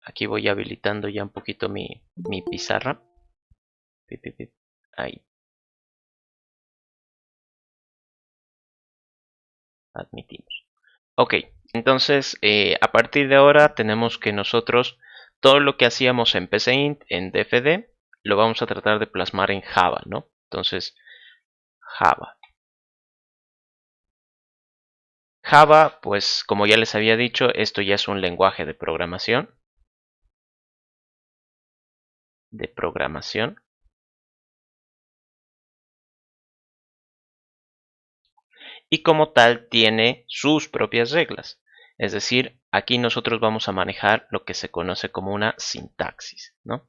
Aquí voy habilitando ya un poquito mi pizarra. Ahí. Admitimos. Ok, entonces a partir de ahora tenemos que nosotros todo lo que hacíamos en PCInt, en DFD, lo vamos a tratar de plasmar en Java, ¿no? Entonces, Java. Java, pues como ya les había dicho, esto ya es un lenguaje de programación. Y como tal tiene sus propias reglas. Es decir, aquí nosotros vamos a manejar lo que se conoce como una sintaxis, ¿no?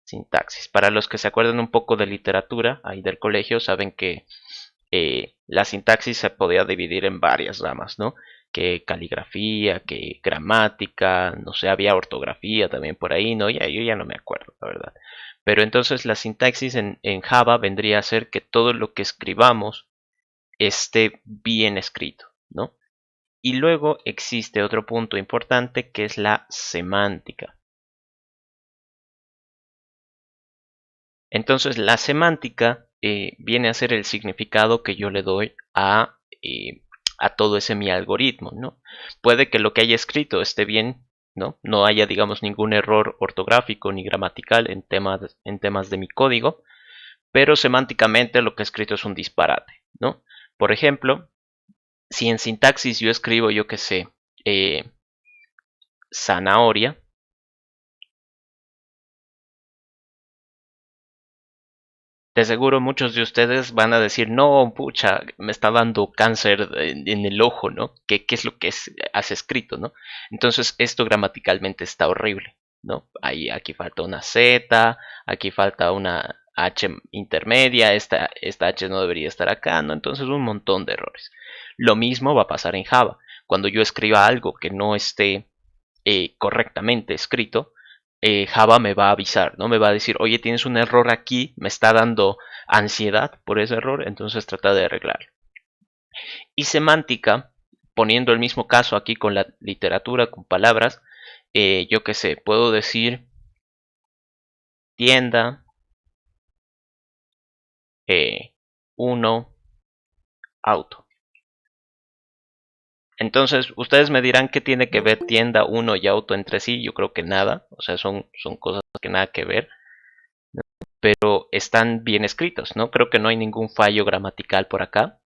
Sintaxis. Para los que se acuerdan un poco de literatura, ahí del colegio, saben que la sintaxis se podía dividir en varias ramas, ¿no? Que caligrafía, que gramática, no sé, había ortografía también por ahí, ¿no? Ya, yo ya no me acuerdo, la verdad. Pero entonces la sintaxis en Java vendría a ser que todo lo que escribamos esté bien escrito, ¿no? Y luego existe otro punto importante que es la semántica. Entonces la semántica viene a ser el significado que yo le doy a todo ese mi algoritmo, ¿no? Puede que lo que haya escrito esté bien, ¿no? No haya, digamos, ningún error ortográfico ni gramatical en temas de mi código, pero semánticamente lo que he escrito es un disparate, ¿no? Por ejemplo, si en sintaxis yo escribo, yo qué sé, zanahoria, de seguro muchos de ustedes van a decir, no, pucha, me está dando cáncer en el ojo, ¿no? ¿Qué es lo que has escrito, ¿no? Entonces esto gramaticalmente está horrible, ¿no? Ahí, aquí falta una Z, aquí falta una H intermedia, esta H no debería estar acá, ¿no? Entonces un montón de errores. Lo mismo va a pasar en Java. Cuando yo escriba algo que no esté correctamente escrito, Java me va a avisar, ¿no? Me va a decir, oye, tienes un error aquí, me está dando ansiedad por ese error, entonces trata de arreglarlo. Y semántica, poniendo el mismo caso aquí con la literatura, con palabras, yo qué sé, puedo decir tienda, 1, auto. Entonces, ustedes me dirán qué tiene que ver tienda, 1 y auto entre sí. Yo creo que nada, o sea, son cosas que nada que ver, pero están bien escritos, ¿no? Creo que no hay ningún fallo gramatical por acá,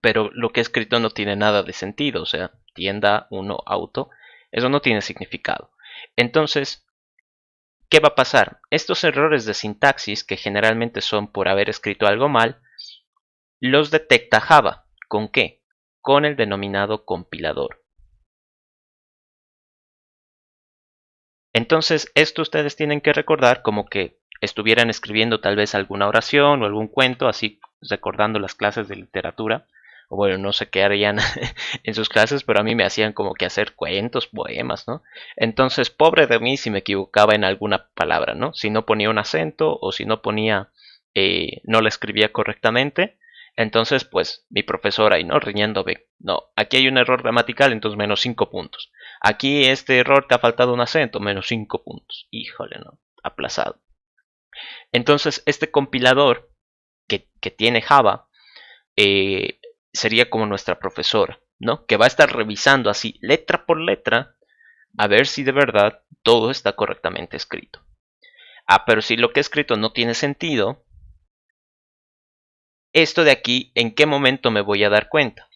pero lo que he escrito no tiene nada de sentido, o sea, tienda, 1, auto, eso no tiene significado. Entonces, ¿qué va a pasar? Estos errores de sintaxis, que generalmente son por haber escrito algo mal, los detecta Java. ¿Con qué? Con el denominado compilador. Entonces, esto ustedes tienen que recordar como que estuvieran escribiendo tal vez alguna oración o algún cuento, así recordando las clases de literatura, o bueno, no sé qué harían en sus clases, pero a mí me hacían como que hacer cuentos, poemas, ¿no? Entonces, pobre de mí si me equivocaba en alguna palabra, ¿no? Si no ponía un acento o si no ponía, no la escribía correctamente, entonces, pues, mi profesora ahí, ¿no? Riñéndome, no, aquí hay un error gramatical, entonces menos 5 puntos. Aquí este error te ha faltado un acento, menos 5 puntos. Híjole, no, aplazado. Entonces, este compilador que tiene Java eh, sería como nuestra profesora, ¿no? Que va a estar revisando así, letra por letra, a ver si de verdad todo está correctamente escrito. Ah, pero si lo que he escrito no tiene sentido, esto de aquí, ¿en qué momento me voy a dar cuenta?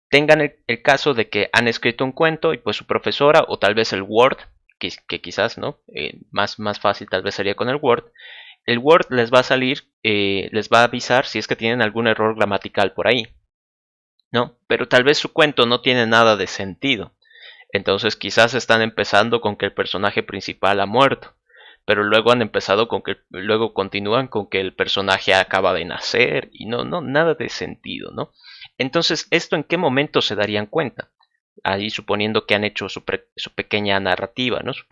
Tengan el caso de que han escrito un cuento y pues su profesora o tal vez el Word, que quizás no, más fácil tal vez sería con el Word les va a salir, les va a avisar si es que tienen algún error gramatical por ahí, ¿no? Pero tal vez su cuento no tiene nada de sentido. Entonces quizás están empezando con que el personaje principal ha muerto, pero luego han empezado con que, luego continúan con que el personaje acaba de nacer y no, nada de sentido, ¿no? Entonces, ¿esto en qué momento se darían cuenta? Ahí suponiendo que han hecho su pequeña narrativa, ¿no? Su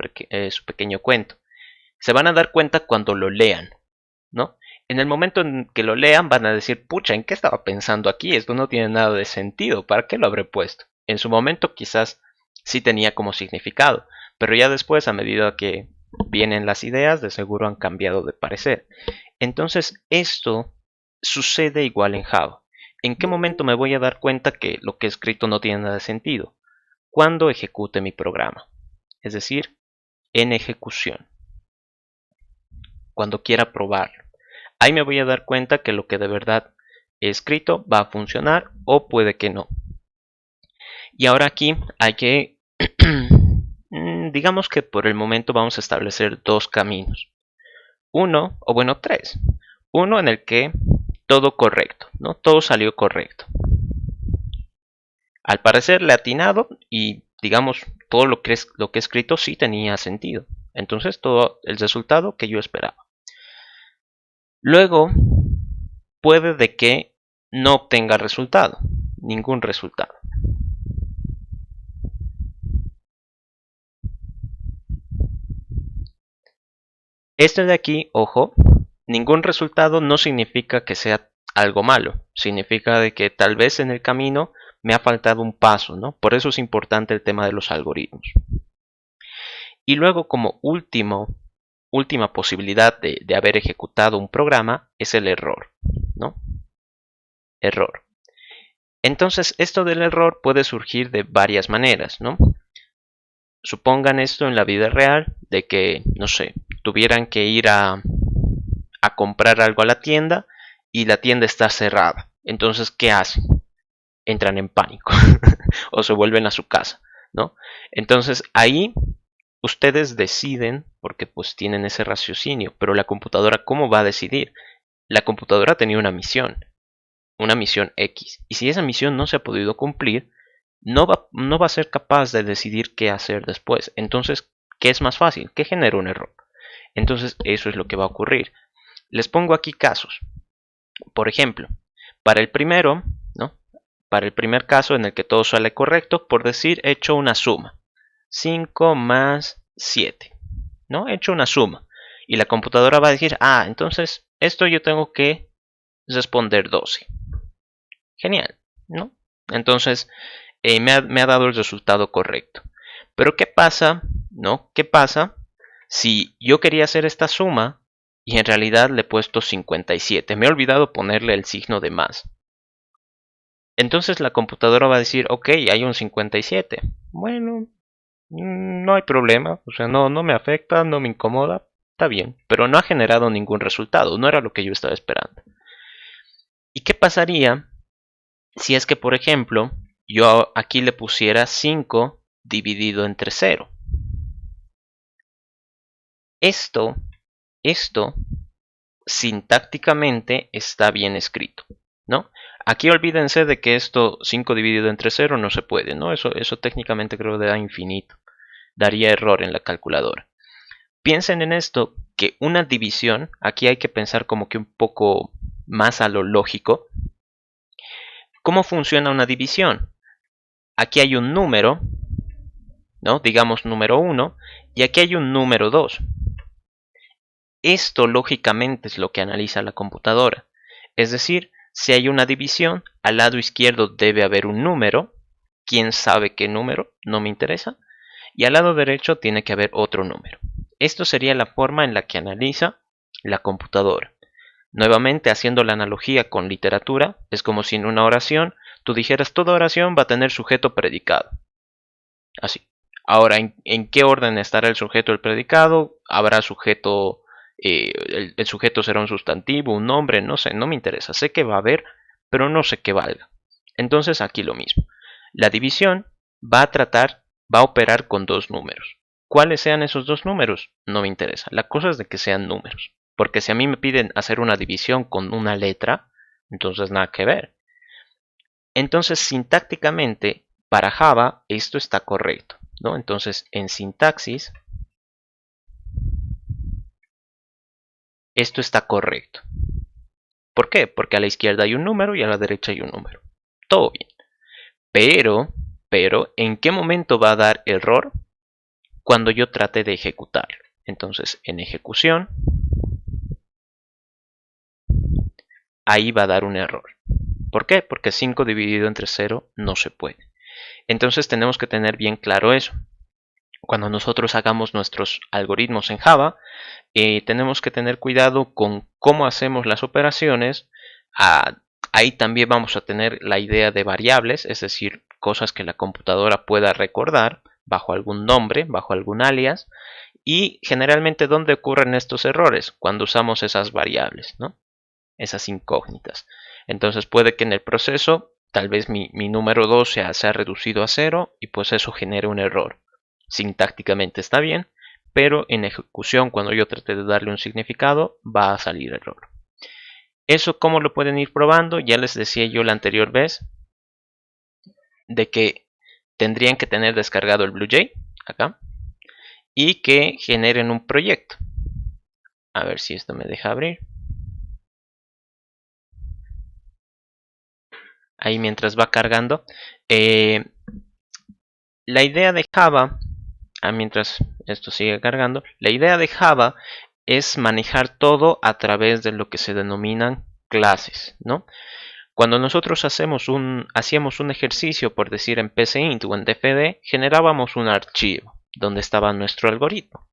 pequeño cuento. Se van a dar cuenta cuando lo lean, ¿no? En el momento en que lo lean van a decir, pucha, ¿en qué estaba pensando aquí? Esto no tiene nada de sentido, ¿para qué lo habré puesto? En su momento quizás sí tenía como significado, pero ya después, a medida que vienen las ideas, de seguro han cambiado de parecer. Entonces, esto sucede igual en Java. ¿En qué momento me voy a dar cuenta que lo que he escrito no tiene nada de sentido? Cuando ejecute mi programa, es decir, en ejecución, cuando quiera probarlo. Ahí me voy a dar cuenta que lo que de verdad he escrito va a funcionar o puede que no. Y ahora aquí hay que, digamos que por el momento vamos a establecer dos caminos. Uno, o bueno, tres. Uno en el que todo correcto, ¿no? Todo salió correcto. Al parecer le he atinado y digamos todo lo que he escrito sí tenía sentido. Entonces todo el resultado que yo esperaba. Luego puede de que no obtenga resultado, ningún resultado. Este de aquí, ojo, ningún resultado no significa que sea algo malo. Significa de que tal vez en el camino me ha faltado un paso, ¿no? Por eso es importante el tema de los algoritmos. Y luego como última posibilidad de haber ejecutado un programa es el error, ¿no? Error. Entonces esto del error puede surgir de varias maneras, ¿no? Supongan esto en la vida real, de que, no sé, tuvieran que ir a comprar algo a la tienda y la tienda está cerrada. Entonces, ¿qué hacen? Entran en pánico o se vuelven a su casa, ¿no? Entonces ahí ustedes deciden, porque pues tienen ese raciocinio, pero la computadora, ¿cómo va a decidir? La computadora tenía una misión X, y si esa misión no se ha podido cumplir, no va a ser capaz de decidir qué hacer después. Entonces, ¿qué es más fácil? ¿Qué genera un error? Entonces, eso es lo que va a ocurrir. Les pongo aquí casos. Por ejemplo, para el primero, ¿no? Para el primer caso en el que todo sale correcto, por decir, he hecho una suma. 5 más 7, ¿no? He hecho una suma. Y la computadora va a decir, ah, entonces esto yo tengo que responder 12. Genial, ¿no? Entonces, me ha dado el resultado correcto. Pero ¿qué pasa? ¿No? ¿Qué pasa si yo quería hacer esta suma y en realidad le he puesto 57? Me he olvidado ponerle el signo de más. Entonces la computadora va a decir, ok, hay un 57. Bueno, no hay problema, o sea, no me afecta, no me incomoda, está bien, pero no ha generado ningún resultado, no era lo que yo estaba esperando. ¿Y qué pasaría si es que, por ejemplo, yo aquí le pusiera 5 dividido entre 0? Esto, esto sintácticamente está bien escrito, ¿no? Aquí olvídense de que esto 5 dividido entre 0 no se puede, ¿no? Eso técnicamente creo que da infinito, daría error en la calculadora. Piensen en esto, que una división, aquí hay que pensar como que un poco más a lo lógico. ¿Cómo funciona una división? Aquí hay un número, ¿no? Digamos número 1, y aquí hay un número 2. Esto lógicamente es lo que analiza la computadora. Es decir, si hay una división, al lado izquierdo debe haber un número. ¿Quién sabe qué número? No me interesa. Y al lado derecho tiene que haber otro número. Esto sería la forma en la que analiza la computadora. Nuevamente, haciendo la analogía con literatura, es como si en una oración tú dijeras toda oración va a tener sujeto predicado. Así. Ahora, ¿en qué orden estará el sujeto y el predicado? ¿Habrá sujeto, el sujeto será un sustantivo, un nombre? No sé, no me interesa. Sé que va a haber, pero no sé qué valga. Entonces aquí lo mismo. La división va a operar con dos números. ¿Cuáles sean esos dos números? No me interesa. La cosa es de que sean números. Porque si a mí me piden hacer una división con una letra, entonces nada que ver. Entonces, sintácticamente, para Java esto está correcto, ¿no? Entonces, en sintaxis, esto está correcto. ¿Por qué? Porque a la izquierda hay un número y a la derecha hay un número. Todo bien. Pero, ¿en qué momento va a dar error? Cuando yo trate de ejecutarlo. Entonces, en ejecución, ahí va a dar un error. ¿Por qué? Porque 5 dividido entre 0 no se puede. Entonces tenemos que tener bien claro eso. Cuando nosotros hagamos nuestros algoritmos en Java, tenemos que tener cuidado con cómo hacemos las operaciones. Ahí también vamos a tener la idea de variables, es decir, cosas que la computadora pueda recordar bajo algún nombre, bajo algún alias. Y generalmente, ¿dónde ocurren estos errores? Cuando usamos esas variables, ¿no? Esas incógnitas. Entonces puede que en el proceso tal vez mi número 2 sea reducido a 0 y pues eso genere un error. Sintácticamente está bien, pero en ejecución, cuando yo trate de darle un significado, va a salir error. Eso, ¿cómo lo pueden ir probando? Ya les decía yo la anterior vez de que tendrían que tener descargado el BlueJ acá y que generen un proyecto. A ver si esto me deja abrir. Ahí mientras va cargando. La idea de Java, mientras esto sigue cargando, la idea de Java es manejar todo a través de lo que se denominan clases, ¿no? Cuando nosotros hacíamos un ejercicio, por decir en PCInt o en DFD, generábamos un archivo donde estaba nuestro algoritmo.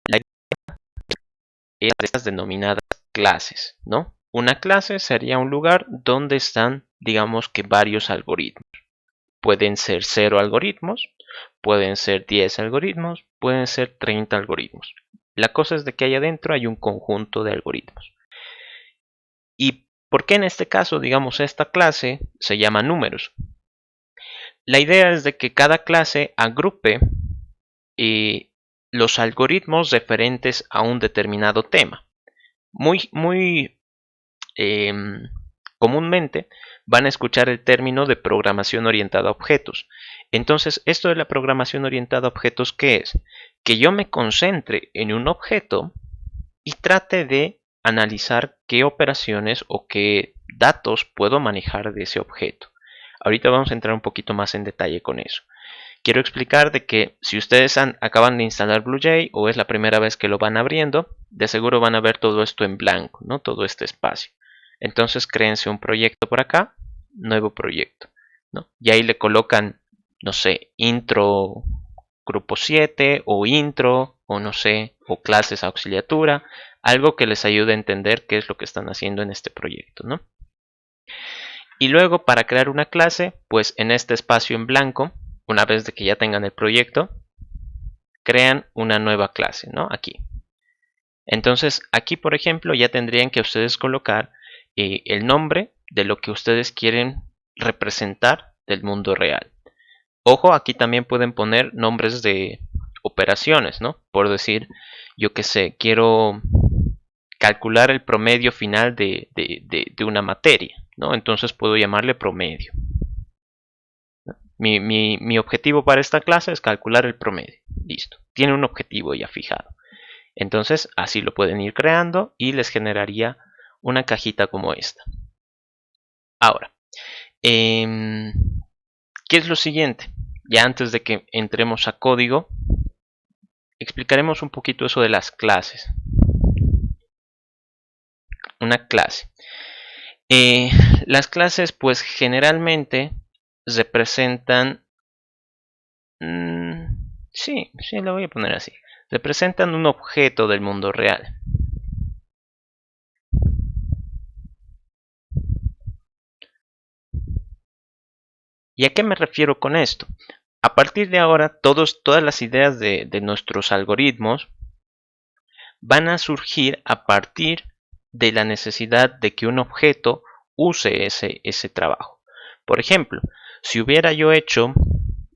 La idea es de estas denominadas clases, ¿no? Una clase sería un lugar donde están, digamos que varios algoritmos. Pueden ser 0 algoritmos, pueden ser 10 algoritmos, pueden ser 30 algoritmos. La cosa es de que ahí adentro hay un conjunto de algoritmos. ¿Y por qué en este caso, digamos, esta clase se llama números? La idea es de que cada clase agrupe los algoritmos referentes a un determinado tema. Muy comúnmente van a escuchar el término de programación orientada a objetos. Entonces, esto de la programación orientada a objetos, ¿qué es? Que yo me concentre en un objeto y trate de analizar qué operaciones o qué datos puedo manejar de ese objeto. Ahorita vamos a entrar un poquito más en detalle con eso. Quiero explicar de que si ustedes acaban de instalar BlueJ o es la primera vez que lo van abriendo, de seguro van a ver todo esto en blanco, ¿no? Todo este espacio. Entonces créense un proyecto por acá, nuevo proyecto, ¿no? Y ahí le colocan, no sé, intro grupo 7 o intro o no sé, o clases auxiliatura, algo que les ayude a entender qué es lo que están haciendo en este proyecto, ¿no? Y luego para crear una clase, pues en este espacio en blanco, una vez de que ya tengan el proyecto, crean una nueva clase, ¿no? Aquí. Entonces aquí, por ejemplo, ya tendrían que ustedes colocar el nombre de lo que ustedes quieren representar del mundo real. Ojo, aquí también pueden poner nombres de operaciones, ¿no? Por decir, yo qué sé, quiero calcular el promedio final de una materia, ¿no? Entonces puedo llamarle promedio. Mi objetivo para esta clase es calcular el promedio. Listo. Tiene un objetivo ya fijado. Entonces así lo pueden ir creando y les generaría una cajita como esta. Ahora, ¿qué es lo siguiente? Ya antes de que entremos a código, explicaremos un poquito eso de las clases. Una clase. Las clases pues generalmente representan... sí, lo voy a poner así. Representan un objeto del mundo real. ¿Y a qué me refiero con esto? A partir de ahora, todas las ideas de nuestros algoritmos van a surgir a partir de la necesidad de que un objeto use ese trabajo. Por ejemplo, si hubiera yo hecho,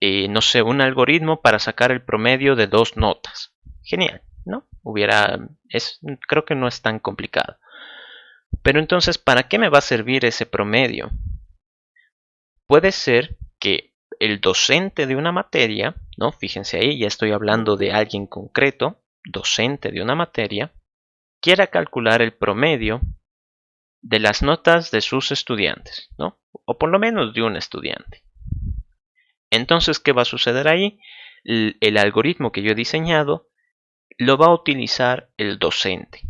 no sé, un algoritmo para sacar el promedio de 2 notas. Genial, ¿no? Creo que no es tan complicado. Pero entonces, ¿para qué me va a servir ese promedio? Puede ser que el docente de una materia, ¿no? Fíjense ahí, ya estoy hablando de alguien concreto, docente de una materia, quiera calcular el promedio de las notas de sus estudiantes, ¿no? O por lo menos de un estudiante. Entonces, ¿qué va a suceder ahí? El algoritmo que yo he diseñado lo va a utilizar el docente.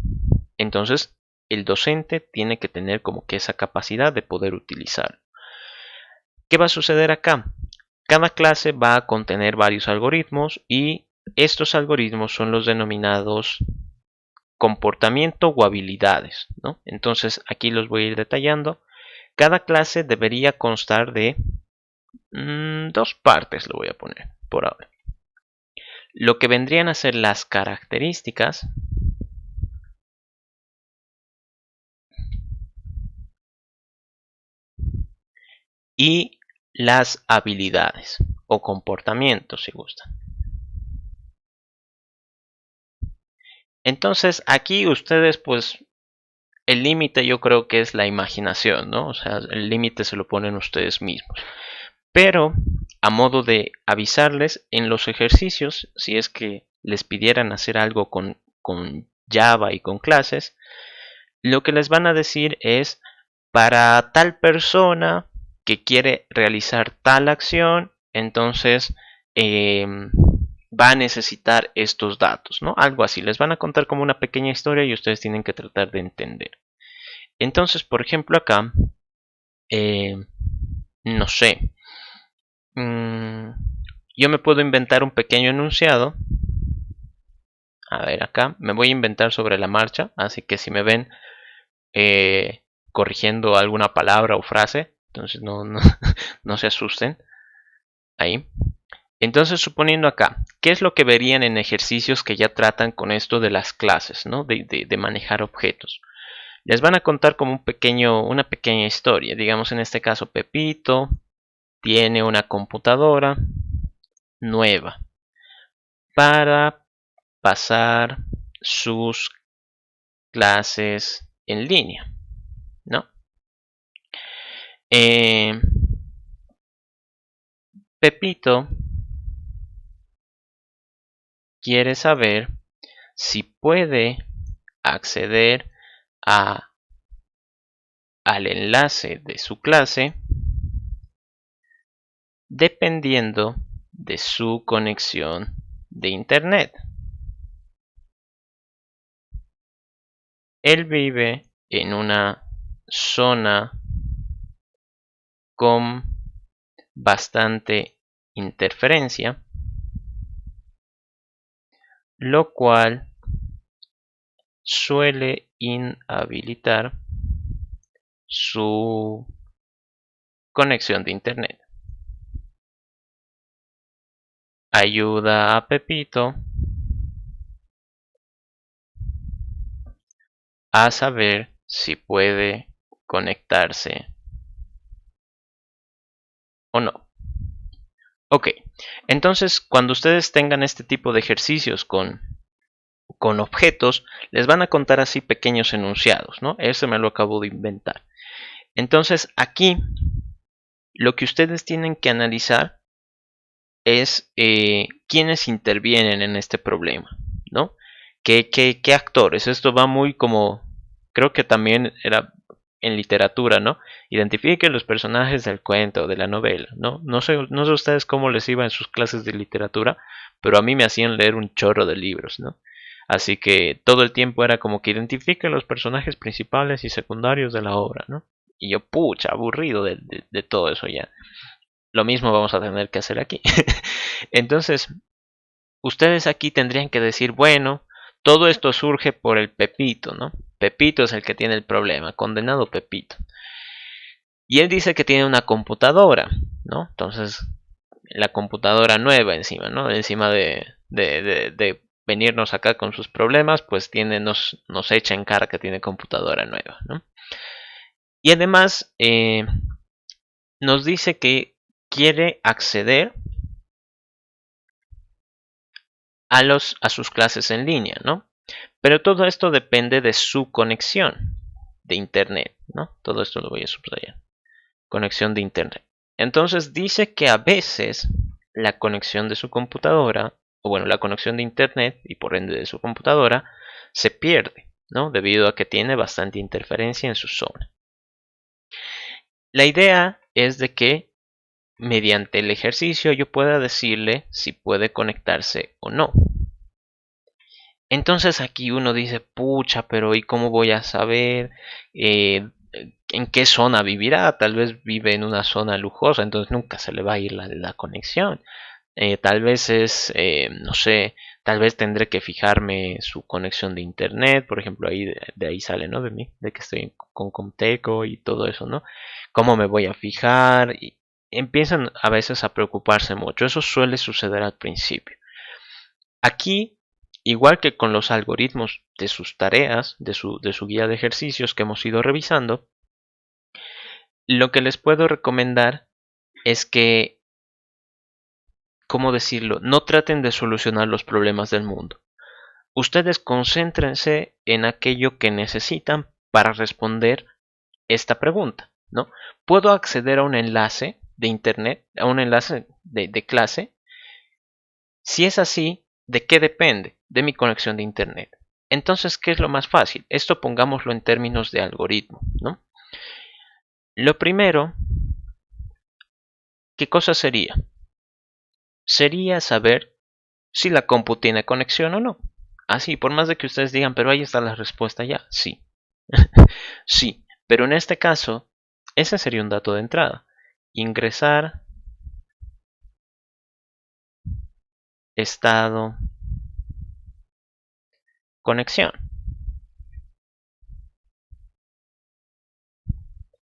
Entonces, el docente tiene que tener como que esa capacidad de poder utilizarlo. ¿Qué va a suceder acá? Cada clase va a contener varios algoritmos y estos algoritmos son los denominados comportamiento o habilidades, ¿no? Entonces aquí los voy a ir detallando. Cada clase debería constar de dos partes, lo voy a poner por ahora. Lo que vendrían a ser las características y las habilidades o comportamientos, si gustan. Entonces aquí ustedes, pues, el límite yo creo que es la imaginación, ¿no? O sea, el límite se lo ponen ustedes mismos. Pero a modo de avisarles en los ejercicios, si es que les pidieran hacer algo con Java y con clases, lo que les van a decir es para tal persona que quiere realizar tal acción, entonces va a necesitar estos datos, ¿no? Algo así. Les van a contar como una pequeña historia y ustedes tienen que tratar de entender. Entonces, por ejemplo, acá, no sé, yo me puedo inventar un pequeño enunciado. A ver, acá me voy a inventar sobre la marcha, así que si me ven corrigiendo alguna palabra o frase, entonces no se asusten. Ahí. Entonces, suponiendo acá, ¿qué es lo que verían en ejercicios que ya tratan con esto de las clases, ¿no? de manejar objetos? Les van a contar como una pequeña historia. Digamos, en este caso, Pepito tiene una computadora nueva para pasar sus clases en línea, ¿no? Pepito quiere saber si puede acceder a, al enlace de su clase dependiendo de su conexión de internet. Él vive en una zona con bastante interferencia, lo cual suele inhabilitar su conexión de internet. Ayuda a Pepito a saber si puede conectarse o no. Ok, entonces cuando ustedes tengan este tipo de ejercicios con objetos, les van a contar así pequeños enunciados, ¿no? Eso me lo acabo de inventar. Entonces aquí lo que ustedes tienen que analizar es quiénes intervienen en este problema, ¿no? ¿Qué actores? Esto va muy como, creo que también era en literatura, ¿no? Identifiquen los personajes del cuento, de la novela, ¿no? No sé ustedes cómo les iba en sus clases de literatura, pero a mí me hacían leer un chorro de libros, ¿no? Así que todo el tiempo era como que identifiquen los personajes principales y secundarios de la obra, ¿no? Y yo, pucha, aburrido de todo eso ya. Lo mismo vamos a tener que hacer aquí. Entonces, ustedes aquí tendrían que decir, bueno, todo esto surge por el Pepito, ¿no? Pepito es el que tiene el problema, condenado Pepito. Y él dice que tiene una computadora, ¿no? Entonces, la computadora nueva encima, ¿no? Encima de venirnos acá con sus problemas, pues nos echa en cara que tiene computadora nueva, ¿no? Y además nos dice que quiere acceder a sus clases en línea, ¿no? Pero todo esto depende de su conexión de internet, ¿no? Todo esto lo voy a subrayar. Conexión de internet. Entonces dice que a veces la conexión de su computadora, o bueno, la conexión de internet y por ende de su computadora, se pierde, ¿no? Debido a que tiene bastante interferencia en su zona. La idea es de que mediante el ejercicio yo pueda decirle si puede conectarse o no. Entonces aquí uno dice, pucha, pero ¿y cómo voy a saber? en qué zona vivirá. Tal vez vive en una zona lujosa, entonces nunca se le va a ir la conexión. Tal vez es, no sé, tal vez tendré que fijarme su conexión de internet, por ejemplo, ahí de ahí sale, ¿no? De mí, de que estoy con Comteco y todo eso, ¿no? ¿Cómo me voy a fijar? Y empiezan a veces a preocuparse mucho. Eso suele suceder al principio. Aquí, igual que con los algoritmos de sus tareas, de su guía de ejercicios que hemos ido revisando, lo que les puedo recomendar es que, ¿cómo decirlo? No traten de solucionar los problemas del mundo. Ustedes concéntrense en aquello que necesitan para responder esta pregunta, ¿no? ¿Puedo acceder a un enlace de internet, a un enlace de clase? Si es así, ¿de qué depende? De mi conexión de internet. Entonces, ¿qué es lo más fácil? Esto pongámoslo en términos de algoritmo, ¿no? Lo primero, ¿qué cosa sería? Sería saber si la compu tiene conexión o no. Así, por más de que ustedes digan, pero ahí está la respuesta ya. Sí. Sí, pero en este caso, ese sería un dato de entrada. Ingresar, estado, conexión.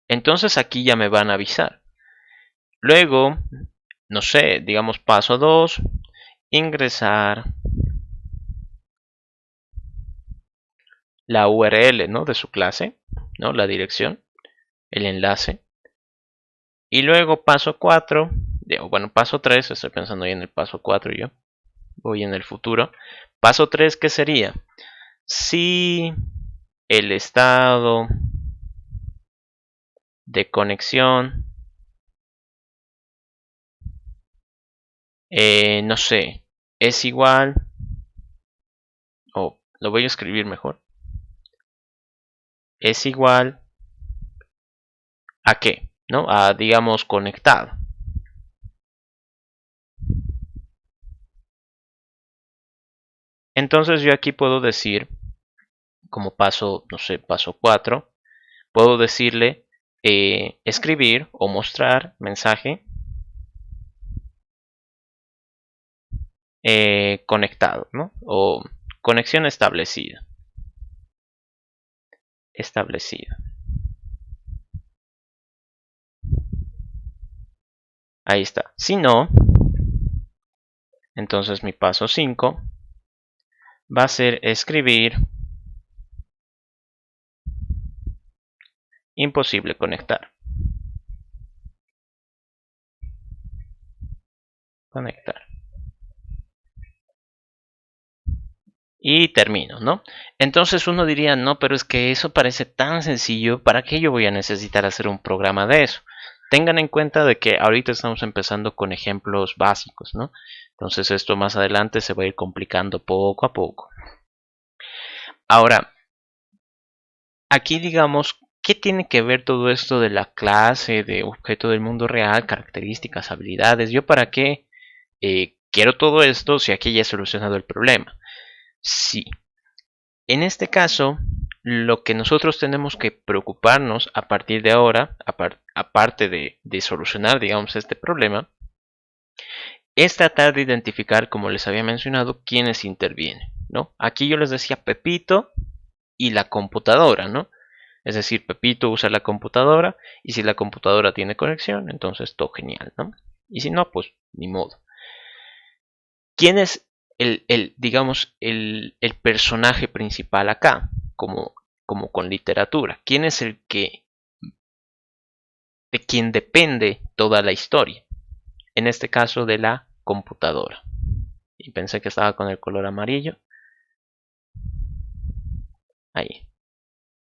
Entonces aquí ya me van a avisar. Luego, no sé, digamos paso 2, ingresar la URL, ¿no? De su clase, ¿no? La dirección, el enlace. Y luego paso 4, bueno, paso 3, estoy pensando ahí en el paso 4 yo, voy en el futuro. Paso 3, ¿qué sería? Si el estado de conexión, no sé, es igual, o lo voy a escribir mejor, es igual a qué, ¿no? A, digamos, conectado. Entonces yo aquí puedo decir, como paso, no sé, paso 4, puedo decirle escribir o mostrar mensaje conectado, ¿no? O conexión establecida. Establecida. Ahí está. Si no, entonces mi paso 5 va a ser escribir imposible conectar. Conectar. Y termino, ¿no? Entonces uno diría, no, pero es que eso parece tan sencillo, ¿para qué yo voy a necesitar hacer un programa de eso? Tengan en cuenta de que ahorita estamos empezando con ejemplos básicos, ¿no? Entonces esto más adelante se va a ir complicando poco a poco. Ahora, aquí digamos, ¿qué tiene que ver todo esto de la clase, de objeto del mundo real, características, habilidades? ¿Yo para qué quiero todo esto si aquí ya he solucionado el problema? Sí. En este caso, lo que nosotros tenemos que preocuparnos a partir de ahora, aparte de solucionar, digamos, este problema, es tratar de identificar, como les había mencionado, quiénes intervienen, ¿no? Aquí yo les decía Pepito y la computadora, ¿no? Es decir, Pepito usa la computadora y si la computadora tiene conexión, entonces todo genial, ¿no? Y si no, pues ni modo. ¿Quién es digamos, el personaje principal acá? Como con literatura. ¿Quién es el que de quien depende toda la historia? En este caso de la computadora. Y pensé que estaba con el color amarillo. Ahí.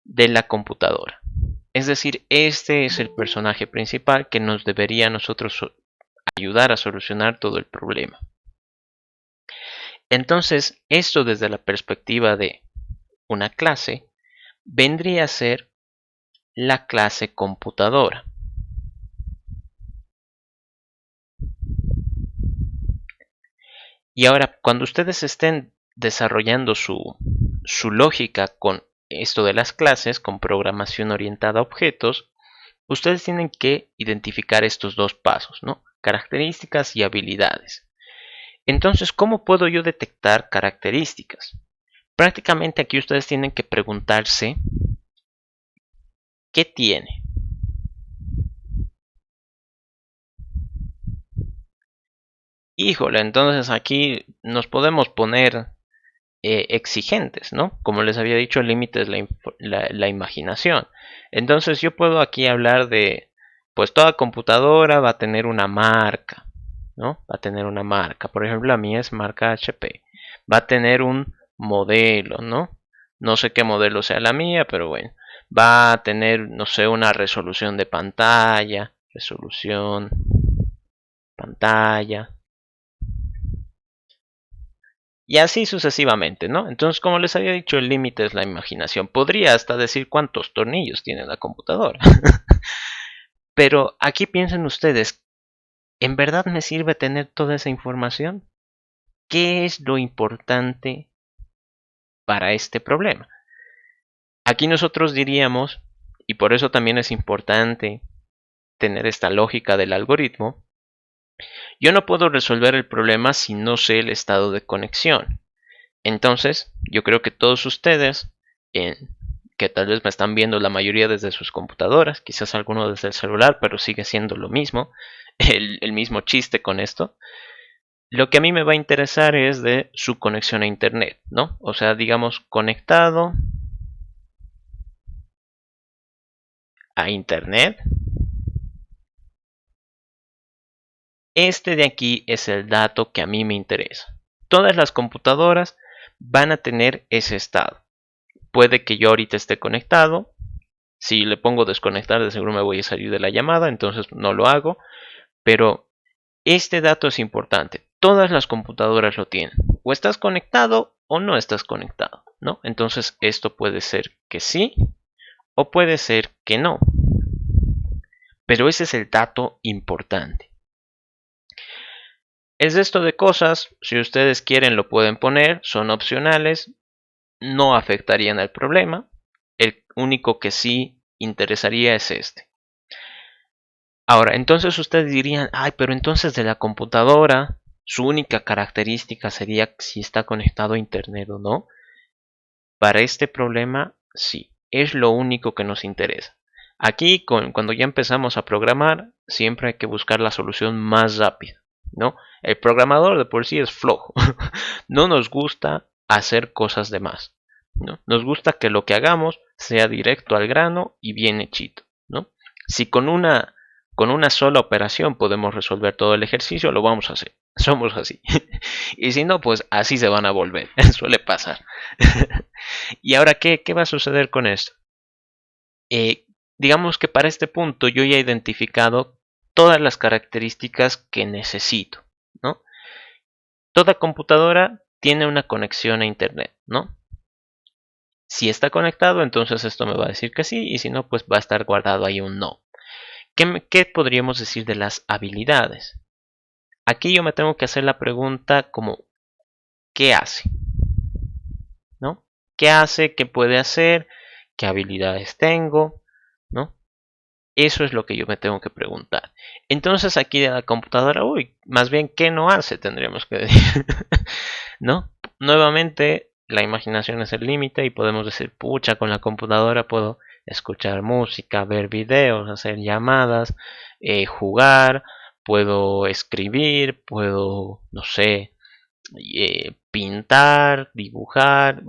De la computadora. Es decir, este es el personaje principal que nos debería a nosotros ayudar a solucionar todo el problema. Entonces, esto desde la perspectiva de una clase vendría a ser la clase computadora. Y ahora, cuando ustedes estén desarrollando su lógica con esto de las clases con programación orientada a objetos, ustedes tienen que identificar estos dos pasos, ¿no? Características y habilidades. Entonces, ¿cómo puedo yo detectar características? Prácticamente aquí ustedes tienen que preguntarse ¿qué tiene? Híjole, entonces aquí nos podemos poner exigentes, ¿no? Como les había dicho, el límite es la imaginación. Entonces yo puedo aquí hablar de, pues toda computadora va a tener una marca, ¿no? Va a tener una marca. Por ejemplo, la mía es marca HP. Va a tener un modelo, ¿no? No sé qué modelo sea la mía, pero bueno. Va a tener, no sé, una resolución de pantalla. Resolución, pantalla. Y así sucesivamente, ¿no? Entonces, como les había dicho, el límite es la imaginación. Podría hasta decir cuántos tornillos tiene la computadora. Pero aquí piensen ustedes, ¿en verdad me sirve tener toda esa información? ¿Qué es lo importante para este problema? Aquí nosotros diríamos, y por eso también es importante tener esta lógica del algoritmo, yo no puedo resolver el problema si no sé el estado de conexión. Entonces, yo creo que todos ustedes, eh, que tal vez me están viendo la mayoría desde sus computadoras, quizás alguno desde el celular, pero sigue siendo lo mismo, el mismo chiste con esto. Lo que a mí me va a interesar es de su conexión a internet, ¿no? O sea, digamos, conectado a internet. Este de aquí es el dato que a mí me interesa. Todas las computadoras van a tener ese estado. Puede que yo ahorita esté conectado. Si le pongo desconectar, de seguro me voy a salir de la llamada, entonces no lo hago. Pero este dato es importante. Todas las computadoras lo tienen. O estás conectado o no estás conectado, ¿no? Entonces esto puede ser que sí o puede ser que no. Pero ese es el dato importante. El resto de cosas, si ustedes quieren lo pueden poner, son opcionales, no afectarían al problema. El único que sí interesaría es este. Ahora, entonces ustedes dirían, ay, pero entonces de la computadora, su única característica sería si está conectado a internet o no. Para este problema, sí, es lo único que nos interesa. Aquí, cuando ya empezamos a programar, siempre hay que buscar la solución más rápida, ¿no? El programador de por sí es flojo. No nos gusta hacer cosas de más, ¿no? Nos gusta que lo que hagamos sea directo al grano y bien hechito, ¿no? Si con una sola operación podemos resolver todo el ejercicio, lo vamos a hacer. Somos así. Y si no, pues así se van a volver. Suele pasar. ¿Y ahora qué va a suceder con esto? Digamos que para este punto yo ya he identificado todas las características que necesito, ¿no? Toda computadora tiene una conexión a internet, ¿no? Si está conectado, entonces esto me va a decir que sí, y si no, pues va a estar guardado ahí un no. ¿Qué podríamos decir de las habilidades? Aquí yo me tengo que hacer la pregunta como, ¿qué hace? ¿No? ¿Qué hace? ¿Qué puede hacer? ¿Qué habilidades tengo? ¿No? Eso es lo que yo me tengo que preguntar. Entonces aquí de la computadora, uy, más bien, ¿qué no hace? Tendríamos que decir. ¿No? Nuevamente, la imaginación es el límite y podemos decir, pucha, con la computadora puedo escuchar música, ver videos, hacer llamadas, jugar, puedo escribir, puedo, no sé, pintar, dibujar,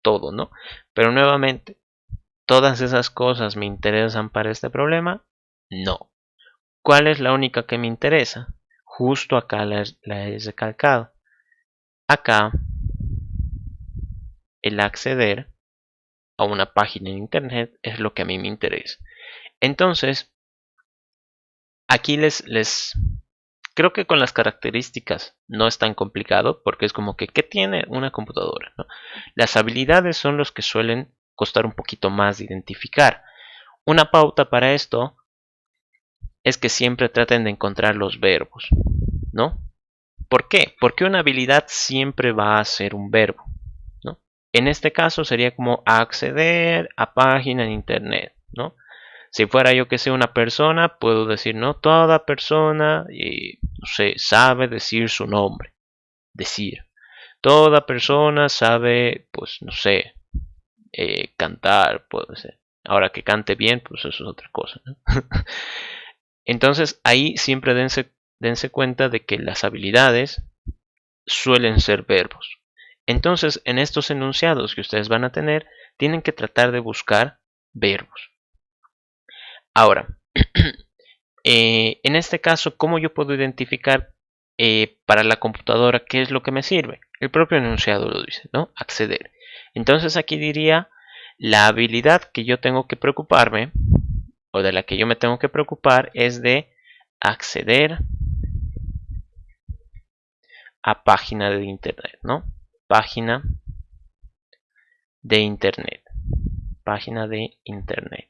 todo, ¿no? Pero nuevamente, ¿todas esas cosas me interesan para este problema? No. ¿Cuál es la única que me interesa? Justo acá la he recalcado. Acá, el acceder a una página en internet es lo que a mí me interesa. Entonces, aquí les creo que con las características no es tan complicado porque es como que ¿qué tiene una computadora? ¿No? Las habilidades son los que suelen costar un poquito más de identificar. Una pauta para esto es que siempre traten de encontrar los verbos, ¿no? ¿Por qué? Porque una habilidad siempre va a ser un verbo, ¿no? En este caso sería como acceder a página en internet, ¿no? Si fuera yo que sé una persona, puedo decir, no, toda persona, no sé, sabe decir su nombre. Decir, toda persona sabe, pues, no sé, cantar, puede ser. Ahora que cante bien, pues eso es otra cosa, ¿no? Entonces ahí siempre dense cuenta de que las habilidades suelen ser verbos. Entonces en estos enunciados que ustedes van a tener, tienen que tratar de buscar verbos. Ahora, en este caso, ¿cómo yo puedo identificar para la computadora qué es lo que me sirve? El propio enunciado lo dice, ¿no? Acceder. Entonces aquí diría la habilidad que yo tengo que preocuparme o de la que yo me tengo que preocupar es de acceder a página de internet, ¿no? Página de internet. Página de internet.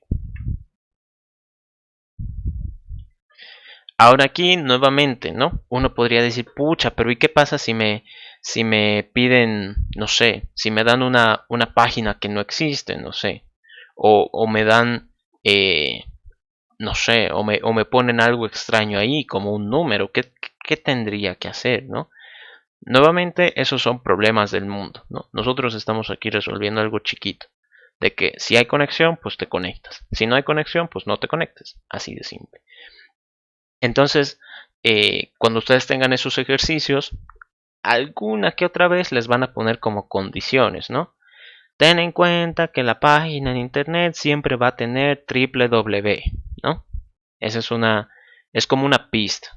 Ahora aquí nuevamente, ¿no? Uno podría decir, pucha, pero ¿y qué pasa si me piden, no sé, si me dan una página que no existe, no sé? O me dan, no sé, o me ponen algo extraño ahí, como un número. ¿Qué tendría que hacer, no? Nuevamente, esos son problemas del mundo, ¿no? Nosotros estamos aquí resolviendo algo chiquito. De que si hay conexión, pues te conectas. Si no hay conexión, pues no te conectes. Así de simple. Entonces, cuando ustedes tengan esos ejercicios, alguna que otra vez les van a poner como condiciones, ¿no? Ten en cuenta que la página en internet siempre va a tener www, ¿no? Esa es como una pista.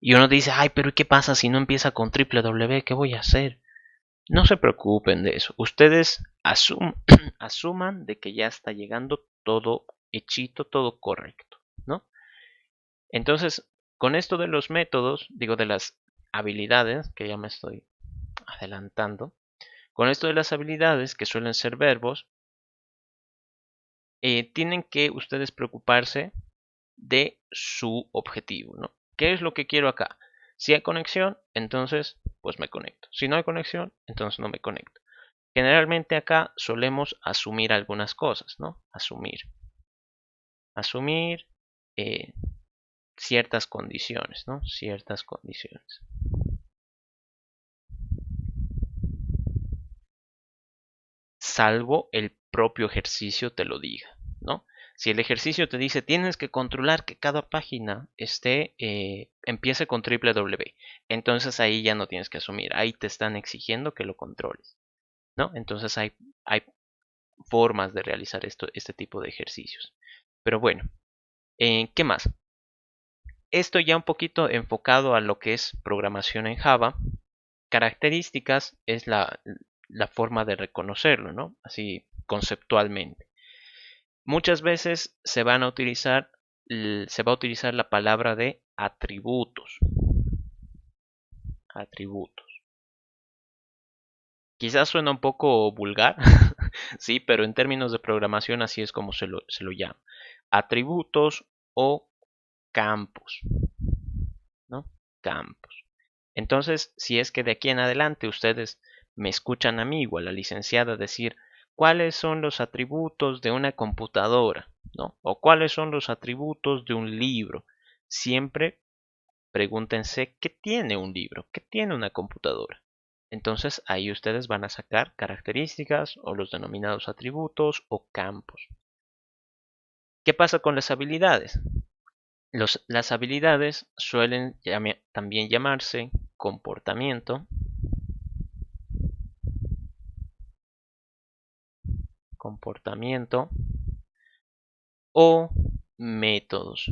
Y uno dice, ay, pero ¿qué pasa si no empieza con www? ¿Qué voy a hacer? No se preocupen de eso. Ustedes asuman de que ya está llegando todo hechito, todo correcto, ¿no? Entonces, con esto de los métodos, digo de las habilidades, que ya me estoy adelantando, con esto de las habilidades, que suelen ser verbos, tienen que ustedes preocuparse de su objetivo, ¿no? ¿Qué es lo que quiero acá? Si hay conexión, entonces pues me conecto. Si no hay conexión, entonces no me conecto. Generalmente acá solemos asumir algunas cosas, ¿no? Asumir eh, ciertas condiciones, ¿no? Ciertas condiciones. Salvo el propio ejercicio te lo diga, ¿no? Si el ejercicio te dice tienes que controlar que cada página empiece con www, entonces ahí ya no tienes que asumir, ahí te están exigiendo que lo controles, ¿no? Entonces hay formas de realizar este tipo de ejercicios. Pero bueno, ¿qué más? Esto ya un poquito enfocado a lo que es programación en Java. Características es la forma de reconocerlo, ¿no? Así conceptualmente. Muchas veces se va a utilizar la palabra de atributos. Atributos. Quizás suena un poco vulgar, sí, pero en términos de programación así es como se lo llama. Atributos o campos, ¿no? Campos. Entonces, si es que de aquí en adelante ustedes me escuchan a mí o a la licenciada decir cuáles son los atributos de una computadora, ¿no? O cuáles son los atributos de un libro, siempre pregúntense qué tiene un libro, qué tiene una computadora. Entonces ahí ustedes van a sacar características o los denominados atributos o campos. ¿Qué pasa con las habilidades? Las habilidades suelen también llamarse comportamiento, comportamiento o métodos.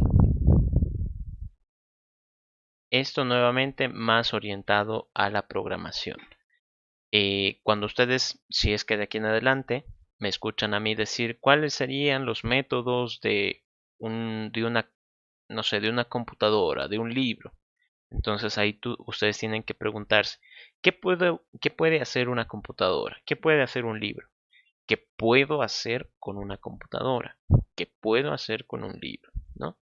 Esto nuevamente más orientado a la programación. Cuando ustedes, si es que de aquí en adelante, me escuchan a mí decir cuáles serían los métodos de una, no sé, de una computadora, de un libro. Entonces ahí ustedes tienen que preguntarse, qué puede hacer una computadora? ¿Qué puede hacer un libro? ¿Qué puedo hacer con una computadora? ¿Qué puedo hacer con un libro? ¿No?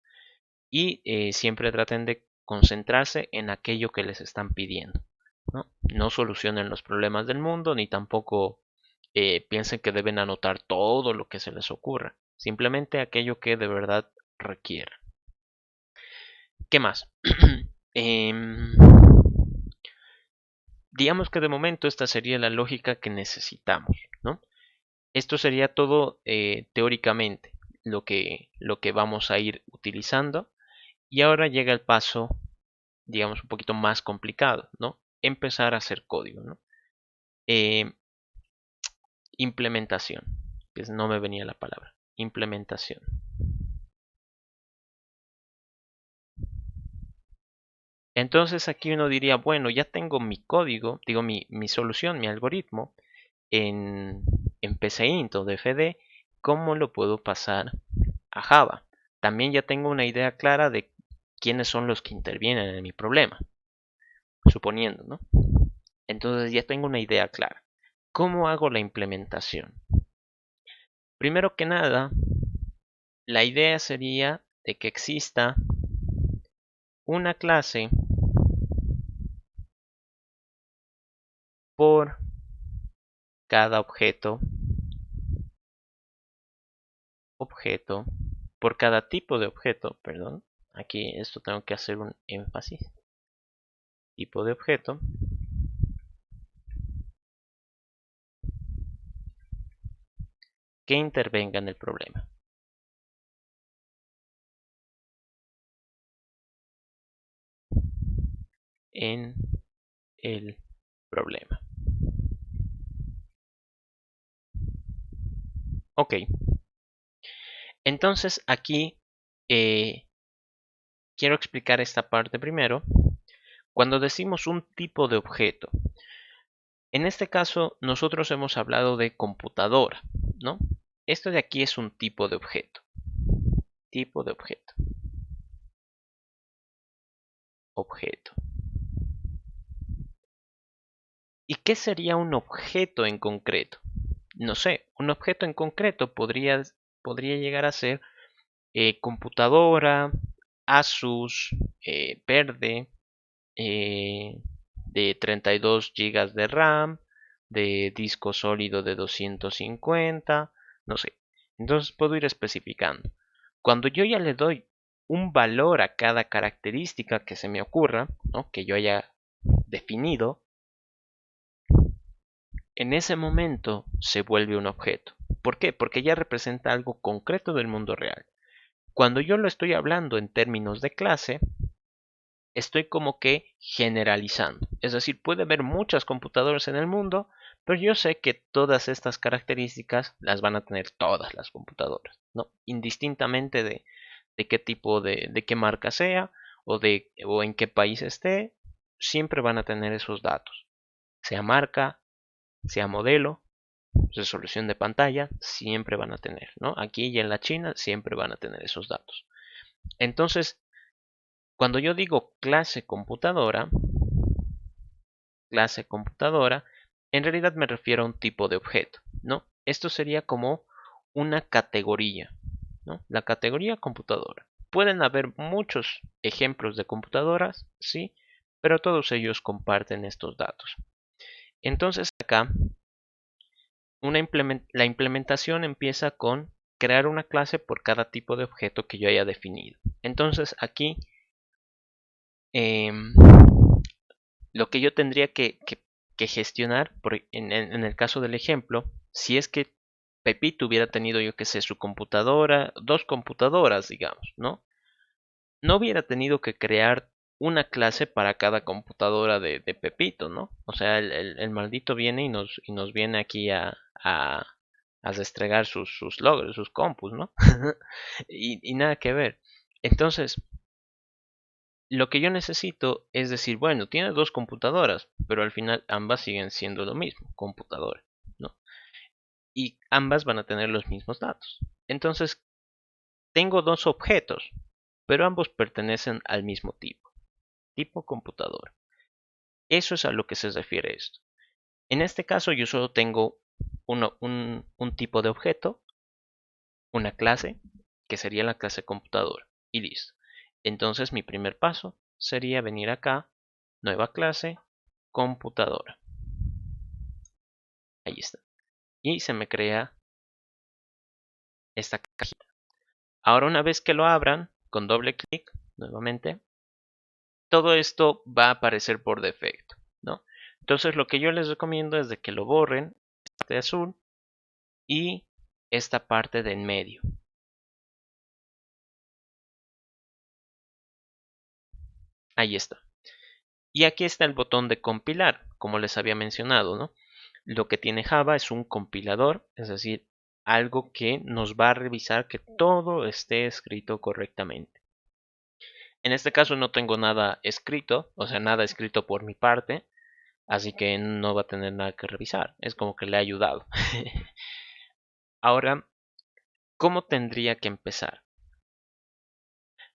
Y siempre traten de concentrarse en aquello que les están pidiendo. No, no solucionen los problemas del mundo ni tampoco piensen que deben anotar todo lo que se les ocurra, simplemente aquello que de verdad requiera. ¿Qué más? Em, digamos que de momento esta sería la lógica que necesitamos, ¿no? Esto sería todo teóricamente lo que vamos a ir utilizando. Y ahora llega el paso, digamos, un poquito más complicado, ¿no? Empezar a hacer código, ¿no? Eh, Implementación, que no me venía la palabra. Implementación. Entonces aquí uno diría, bueno, ya tengo mi código, digo, mi solución, mi algoritmo en, en PCInt o DFD, ¿cómo lo puedo pasar a Java? También ya tengo una idea clara de quiénes son los que intervienen en mi problema, suponiendo, ¿no? Entonces ya tengo una idea clara. ¿Cómo hago la implementación? Primero que nada, la idea sería de que exista una clase por cada objeto, por cada tipo de objeto, perdón. Aquí esto tengo que hacer un énfasis. Tipo de objeto. Que intervenga en el problema. En el problema. Ok. Entonces aquí quiero explicar esta parte primero. Cuando decimos un tipo de objeto, en este caso nosotros hemos hablado de computadora, ¿no? Esto de aquí es un tipo de objeto. Tipo de objeto. Objeto. ¿Y qué sería un objeto en concreto? No sé, un objeto en concreto podría llegar a ser computadora, Asus, verde, de 32 gigas de RAM, de disco sólido de 250, no sé. Entonces puedo ir especificando. Cuando yo ya le doy un valor a cada característica que se me ocurra, ¿no? Que yo haya definido, en ese momento se vuelve un objeto. ¿Por qué? Porque ya representa algo concreto del mundo real. Cuando yo lo estoy hablando en términos de clase, estoy como que generalizando. Es decir, puede haber muchas computadoras en el mundo, pero yo sé que todas estas características las van a tener todas las computadoras, ¿no? Indistintamente de qué tipo de qué marca sea o en qué país esté, siempre van a tener esos datos. Sea marca, sea modelo, resolución de pantalla, siempre van a tener, ¿no? Aquí y en la China siempre van a tener esos datos. Entonces, cuando yo digo clase computadora, en realidad me refiero a un tipo de objeto, ¿no? Esto sería como una categoría, ¿no? La categoría computadora. Pueden haber muchos ejemplos de computadoras, sí, pero todos ellos comparten estos datos. Entonces acá la implementación empieza con crear una clase por cada tipo de objeto que yo haya definido. Entonces aquí em, lo que yo tendría que gestionar, en el caso del ejemplo, si es que Pepito hubiera tenido, yo que sé, su computadora, dos computadoras, digamos, ¿no? No hubiera tenido que crear una clase para cada computadora de Pepito, ¿no? O sea, el maldito viene y nos viene aquí a restregar sus logros, sus compus, ¿no? Y nada que ver. Entonces, lo que yo necesito es decir, bueno, tiene dos computadoras, pero al final ambas siguen siendo lo mismo, computadora, ¿no? Y ambas van a tener los mismos datos. Entonces, tengo dos objetos, pero ambos pertenecen al mismo tipo computadora. Eso es a lo que se refiere esto. En este caso, yo solo tengo un tipo de objeto, una clase, que sería la clase computadora, y listo. Entonces, mi primer paso sería venir acá, nueva clase, computadora. Ahí está. y se me crea esta cajita. Ahora una vez que lo abran, con doble clic nuevamente, todo esto va a aparecer por defecto, ¿no? Entonces lo que yo les recomiendo es de que lo borren, esta parte azul y esta parte de en medio. Ahí está. Y aquí está el botón de compilar, como les había mencionado, ¿no? Lo que tiene Java es un compilador, es decir, algo que nos va a revisar que todo esté escrito correctamente. En este caso no tengo nada escrito, o sea, nada escrito por mi parte, así que no va a tener nada que revisar. Es como que le ha ayudado. Ahora, ¿cómo tendría que empezar?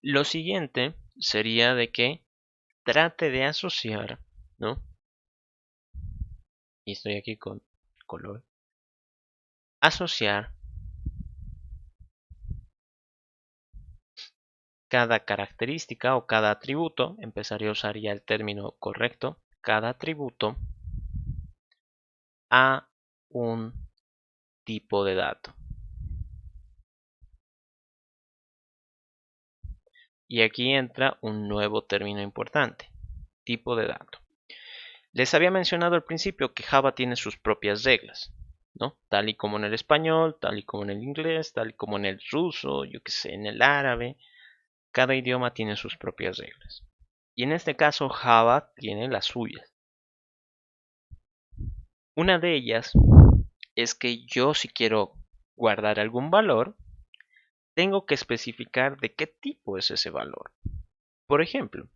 Lo siguiente sería de que trate de asociar, ¿no? Y estoy aquí con color. Asociar cada característica o cada atributo, empezaría a usar ya el término correcto, cada atributo a un tipo de dato. Y aquí entra un nuevo término importante, tipo de dato. Les había mencionado al principio que Java tiene sus propias reglas, ¿no? Tal y como en el español, tal y como en el inglés, tal y como en el ruso, yo que sé, en el árabe. Cada idioma tiene sus propias reglas. Y en este caso Java tiene las suyas. Una de ellas es que yo, si quiero guardar algún valor, tengo que especificar de qué tipo es ese valor. Por ejemplo,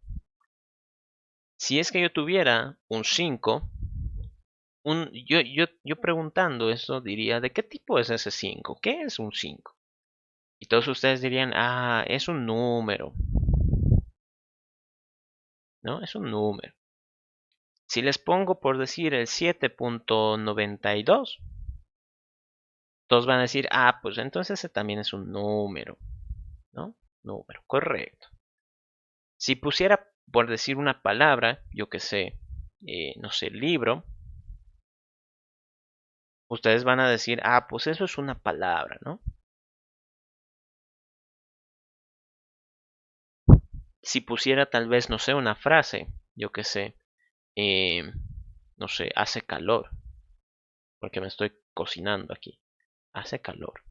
si es que yo tuviera un 5, yo preguntando eso diría, ¿de qué tipo es ese 5? ¿Qué es un 5? Y todos ustedes dirían, ah, es un número, ¿no? Es un número. Si les pongo por decir el 7.92, todos van a decir, ah, pues entonces ese también es un número, ¿no? Número, correcto. Si pusiera por decir una palabra, yo que sé, no sé, libro, ustedes van a decir, ah, pues eso es una palabra, ¿no? Si pusiera tal vez, no sé, una frase, yo que sé, eh, no sé, hace calor, porque me estoy cocinando aquí, hace calor.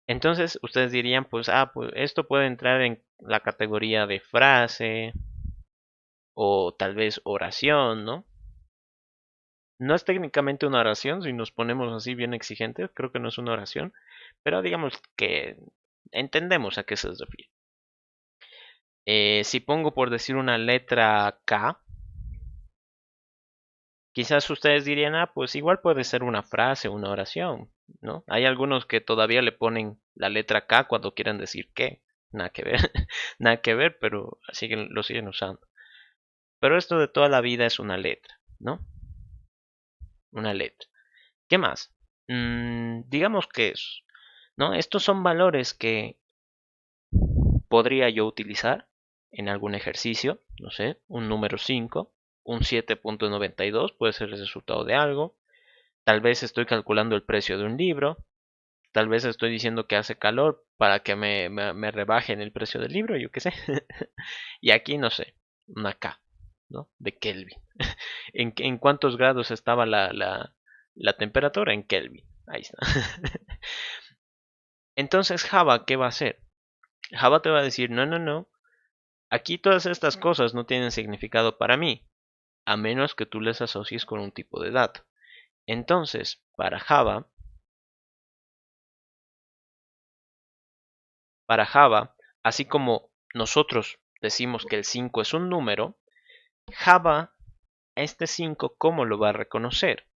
Entonces ustedes dirían, pues, ah, pues esto puede entrar en la categoría de frase o tal vez oración, ¿no? No es técnicamente una oración, si nos ponemos así bien exigentes, creo que no es una oración, pero digamos que entendemos a qué se refiere. Si pongo por decir una letra K, quizás ustedes dirían, ah, pues igual puede ser una frase, una oración, ¿no? Hay algunos que todavía le ponen la letra K cuando quieren decir qué, nada que ver, nada que ver, pero lo siguen usando. Pero esto de toda la vida es una letra, ¿no? Una letra. ¿Qué más? Digamos que es, ¿no? Estos son valores que podría yo utilizar en algún ejercicio, no sé, un número 5, un 7.92 puede ser el resultado de algo, tal vez estoy calculando el precio de un libro, tal vez estoy diciendo que hace calor para que me rebajen el precio del libro, yo qué sé. Y aquí, no sé, una K, ¿no? De Kelvin. ¿En cuántos grados estaba la temperatura? En Kelvin. Ahí está. Entonces Java, ¿qué va a hacer? Java te va a decir, no, no, no, aquí todas estas cosas no tienen significado para mí, a menos que tú les asocies con un tipo de dato. Entonces, para Java, así como nosotros decimos que el 5 es un número, Java, este 5, ¿cómo lo va a reconocer?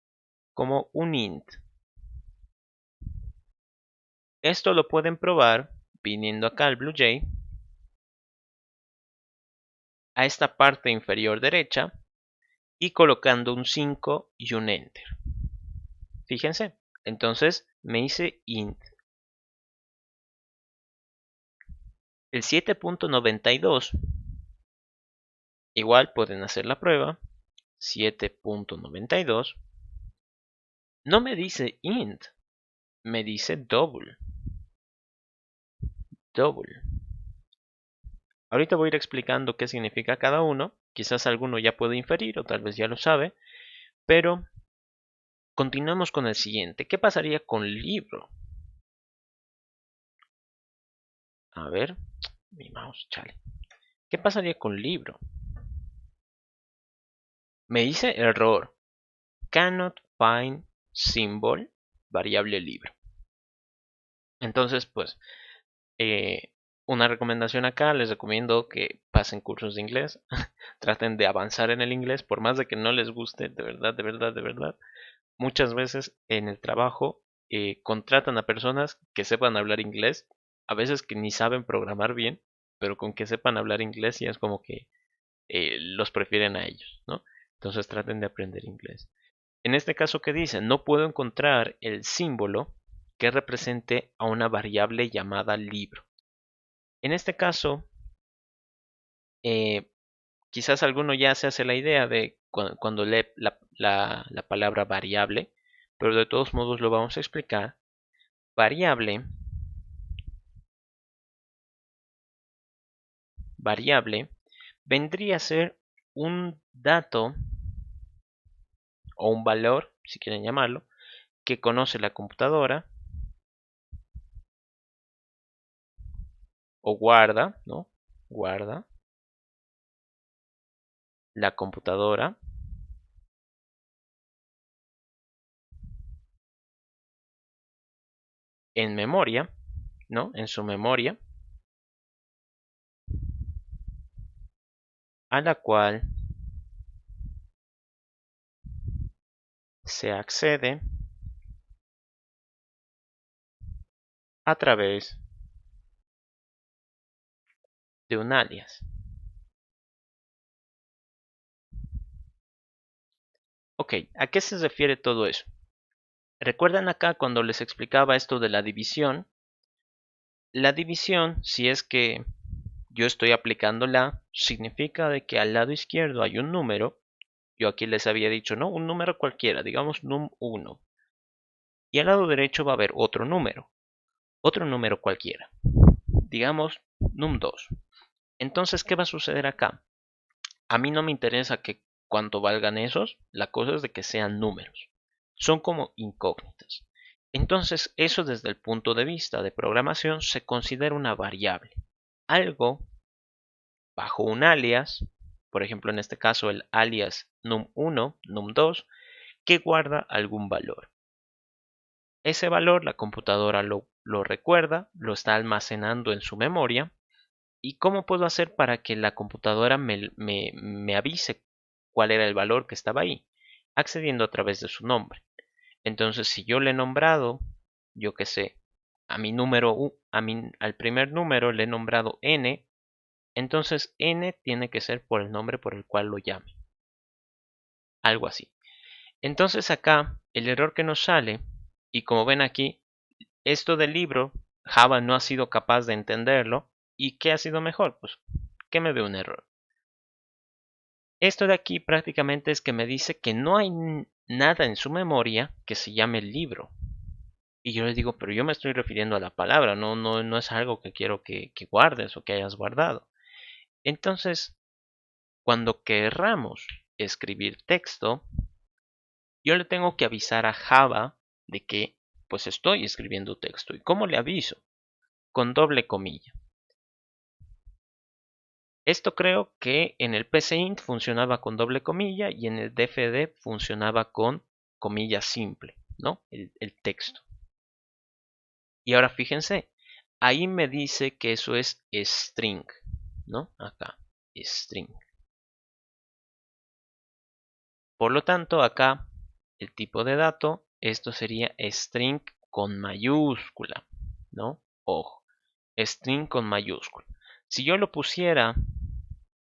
Como un int. Esto lo pueden probar viniendo acá al BlueJ, a esta parte inferior derecha, y colocando un 5 y un enter. Fíjense, entonces me hice int. El 7.92, igual pueden hacer la prueba, 7.92, No me dice int, me dice double. Double. Ahorita voy a ir explicando qué significa cada uno. Quizás alguno ya puede inferir o tal vez ya lo sabe. Pero continuamos con el siguiente. ¿Qué pasaría con libro? A ver, mi mouse, chale. ¿Qué pasaría con libro? Me dice error. Cannot find symbol variable libro. Entonces, pues, eh, una recomendación acá, les recomiendo que pasen cursos de inglés. Traten de avanzar en el inglés, por más de que no les guste, de verdad, de verdad, de verdad. Muchas veces en el trabajo contratan a personas que sepan hablar inglés, a veces que ni saben programar bien, pero con que sepan hablar inglés ya es como que los prefieren a ellos, ¿no? Entonces traten de aprender inglés. En este caso que dice, no puedo encontrar el símbolo que represente a una variable llamada libro. En este caso, eh, quizás alguno ya se hace la idea de cuando lee la palabra variable, pero de todos modos lo vamos a explicar. Variable vendría a ser un dato o un valor, si quieren llamarlo, que conoce la computadora o guarda, ¿no? Guarda la computadora en memoria, ¿no? En su memoria, a la cual se accede a través de un alias. Ok, ¿a qué se refiere todo eso? ¿Recuerdan acá cuando les explicaba esto de la división? La división, si es que yo estoy aplicándola, significa de que al lado izquierdo hay un número. Yo aquí les había dicho, no, un número cualquiera, digamos num1. Y al lado derecho va a haber otro número cualquiera, digamos num2. Entonces, ¿qué va a suceder acá? A mí no me interesa que cuánto valgan esos, la cosa es de que sean números. Son como incógnitas. Entonces, eso desde el punto de vista de programación se considera una variable. Algo bajo un alias, por ejemplo en este caso el alias num1, num2, que guarda algún valor. Ese valor la computadora lo recuerda, lo está almacenando en su memoria. ¿Y cómo puedo hacer para que la computadora me avise cuál era el valor que estaba ahí? Accediendo a través de su nombre. Entonces, si yo le he nombrado, yo qué sé, a mi al primer número le he nombrado n, entonces n tiene que ser por el nombre por el cual lo llame. Algo así. Entonces acá, el error que nos sale, y como ven aquí, esto del libro, Java no ha sido capaz de entenderlo. ¿Y qué ha sido mejor? Pues que me dé un error. Esto de aquí prácticamente es que me dice que no hay nada en su memoria que se llame libro. Y yo le digo, pero yo me estoy refiriendo a la palabra, no es algo que quiero que guardes o que hayas guardado. Entonces, cuando querramos escribir texto, yo le tengo que avisar a Java de que pues estoy escribiendo texto. ¿Y cómo le aviso? Con doble comilla. Esto creo que en el PCInt funcionaba con doble comilla y en el DFD funcionaba con comilla simple, ¿no? El texto. Y ahora fíjense, ahí me dice que eso es string, ¿no? Acá, string. Por lo tanto, acá el tipo de dato, esto sería string con mayúscula, ¿no? Ojo, string con mayúscula. Si yo lo pusiera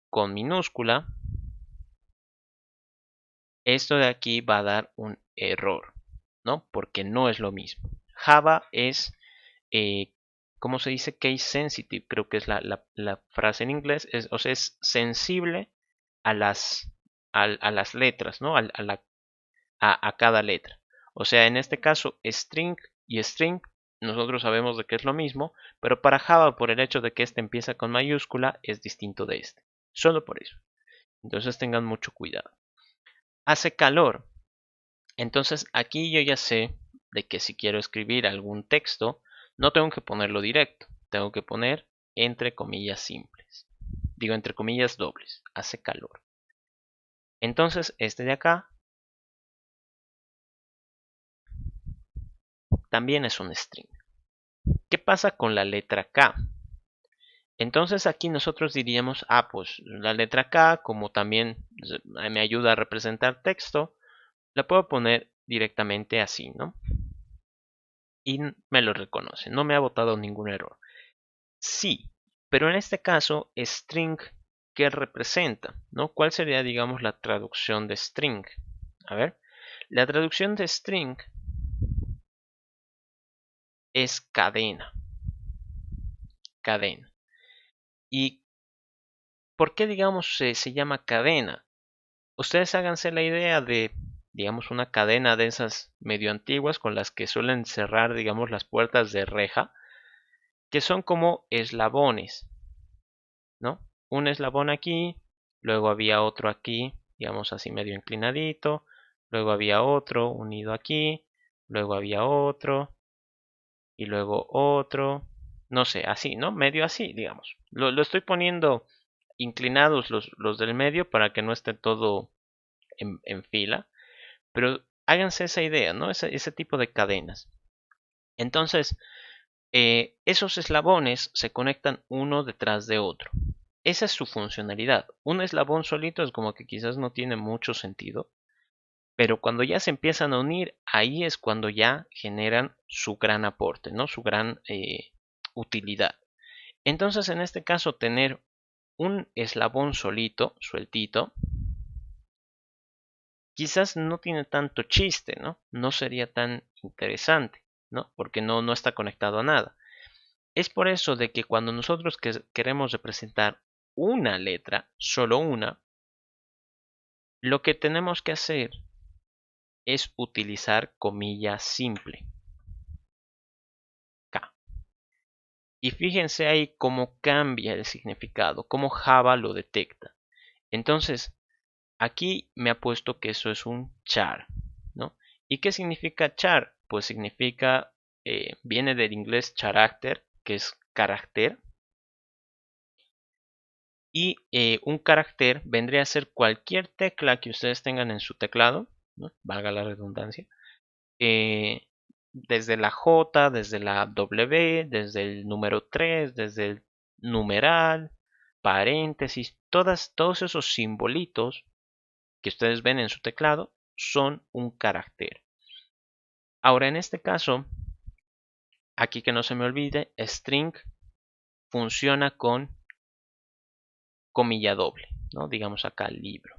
con minúscula, esto de aquí va a dar un error, ¿no? Porque no es lo mismo. Java es, eh, ¿cómo se dice? Case sensitive, creo que es la frase en inglés, o sea, es sensible a las letras, ¿no? A cada letra. O sea, en este caso, string y string, nosotros sabemos de que es lo mismo, pero para Java, por el hecho de que este empieza con mayúscula, es distinto de este. Solo por eso. Entonces tengan mucho cuidado. Hace calor. Entonces aquí yo ya sé de que si quiero escribir algún texto, no tengo que ponerlo directo. Tengo que poner entre comillas simples. Digo entre comillas dobles. Hace calor. Entonces este de acá también es un string. ¿Qué pasa con la letra K? Entonces aquí nosotros diríamos, pues la letra K, como también me ayuda a representar texto, la puedo poner directamente así, ¿no? Y me lo reconoce, no me ha botado ningún error. Sí, pero en este caso, string, ¿qué representa? ¿No? ¿Cuál sería, digamos, la traducción de string? A ver, la traducción de string es cadena. Cadena. ¿Y por qué, digamos, se llama cadena? Ustedes háganse la idea de, digamos, una cadena de esas medio antiguas con las que suelen cerrar, digamos, las puertas de reja, que son como eslabones, ¿no? Un eslabón aquí, luego había otro aquí, digamos así medio inclinadito, luego había otro unido aquí, luego había otro y luego otro, no sé, así, ¿no? Medio así, digamos. Lo estoy poniendo inclinados los del medio para que no esté todo en fila, pero háganse esa idea, ¿no? Ese tipo de cadenas. Entonces, esos eslabones se conectan uno detrás de otro. Esa es su funcionalidad. Un eslabón solito es como que quizás no tiene mucho sentido, pero cuando ya se empiezan a unir, ahí es cuando ya generan su gran aporte, ¿no? Su gran utilidad. Entonces, en este caso, tener un eslabón solito, sueltito, quizás no tiene tanto chiste, ¿no? No sería tan interesante, ¿no? Porque no está conectado a nada. Es por eso de que cuando nosotros queremos representar una letra, solo una, lo que tenemos que hacer es utilizar comilla simple, K. Y fíjense ahí cómo cambia el significado, cómo Java lo detecta. Entonces, aquí me ha puesto que eso es un char, ¿no? ¿Y qué significa char? Pues significa, viene del inglés character, que es carácter, y un carácter vendría a ser cualquier tecla que ustedes tengan en su teclado, ¿no? Valga la redundancia, eh, desde la J, desde la W, desde el número 3, desde el numeral, paréntesis, todos esos simbolitos que ustedes ven en su teclado son un carácter. Ahora, en este caso, aquí que no se me olvide, string funciona con comilla doble, ¿no? Digamos acá libro.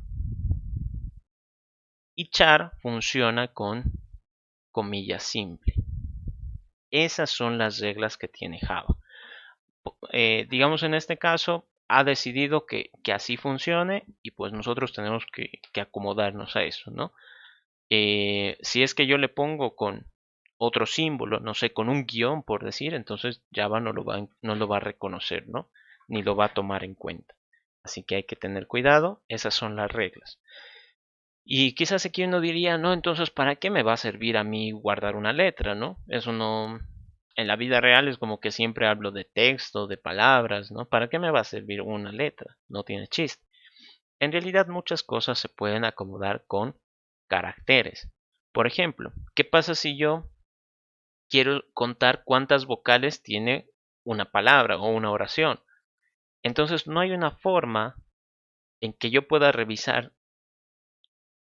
Y char funciona con comilla simple. Esas son las reglas que tiene Java. Digamos en este caso, ha decidido que así funcione y pues nosotros tenemos que acomodarnos a eso, ¿no? Si es que yo le pongo con otro símbolo, no sé, con un guión por decir, entonces Java no lo va a reconocer, ¿no? Ni lo va a tomar en cuenta. Así que hay que tener cuidado, esas son las reglas. Y quizás aquí uno diría, no, entonces, ¿para qué me va a servir a mí guardar una letra, no? Eso no, en la vida real es como que siempre hablo de texto, de palabras, ¿no? ¿Para qué me va a servir una letra? No tiene chiste. En realidad muchas cosas se pueden acomodar con caracteres. Por ejemplo, ¿qué pasa si yo quiero contar cuántas vocales tiene una palabra o una oración? Entonces no hay una forma en que yo pueda revisar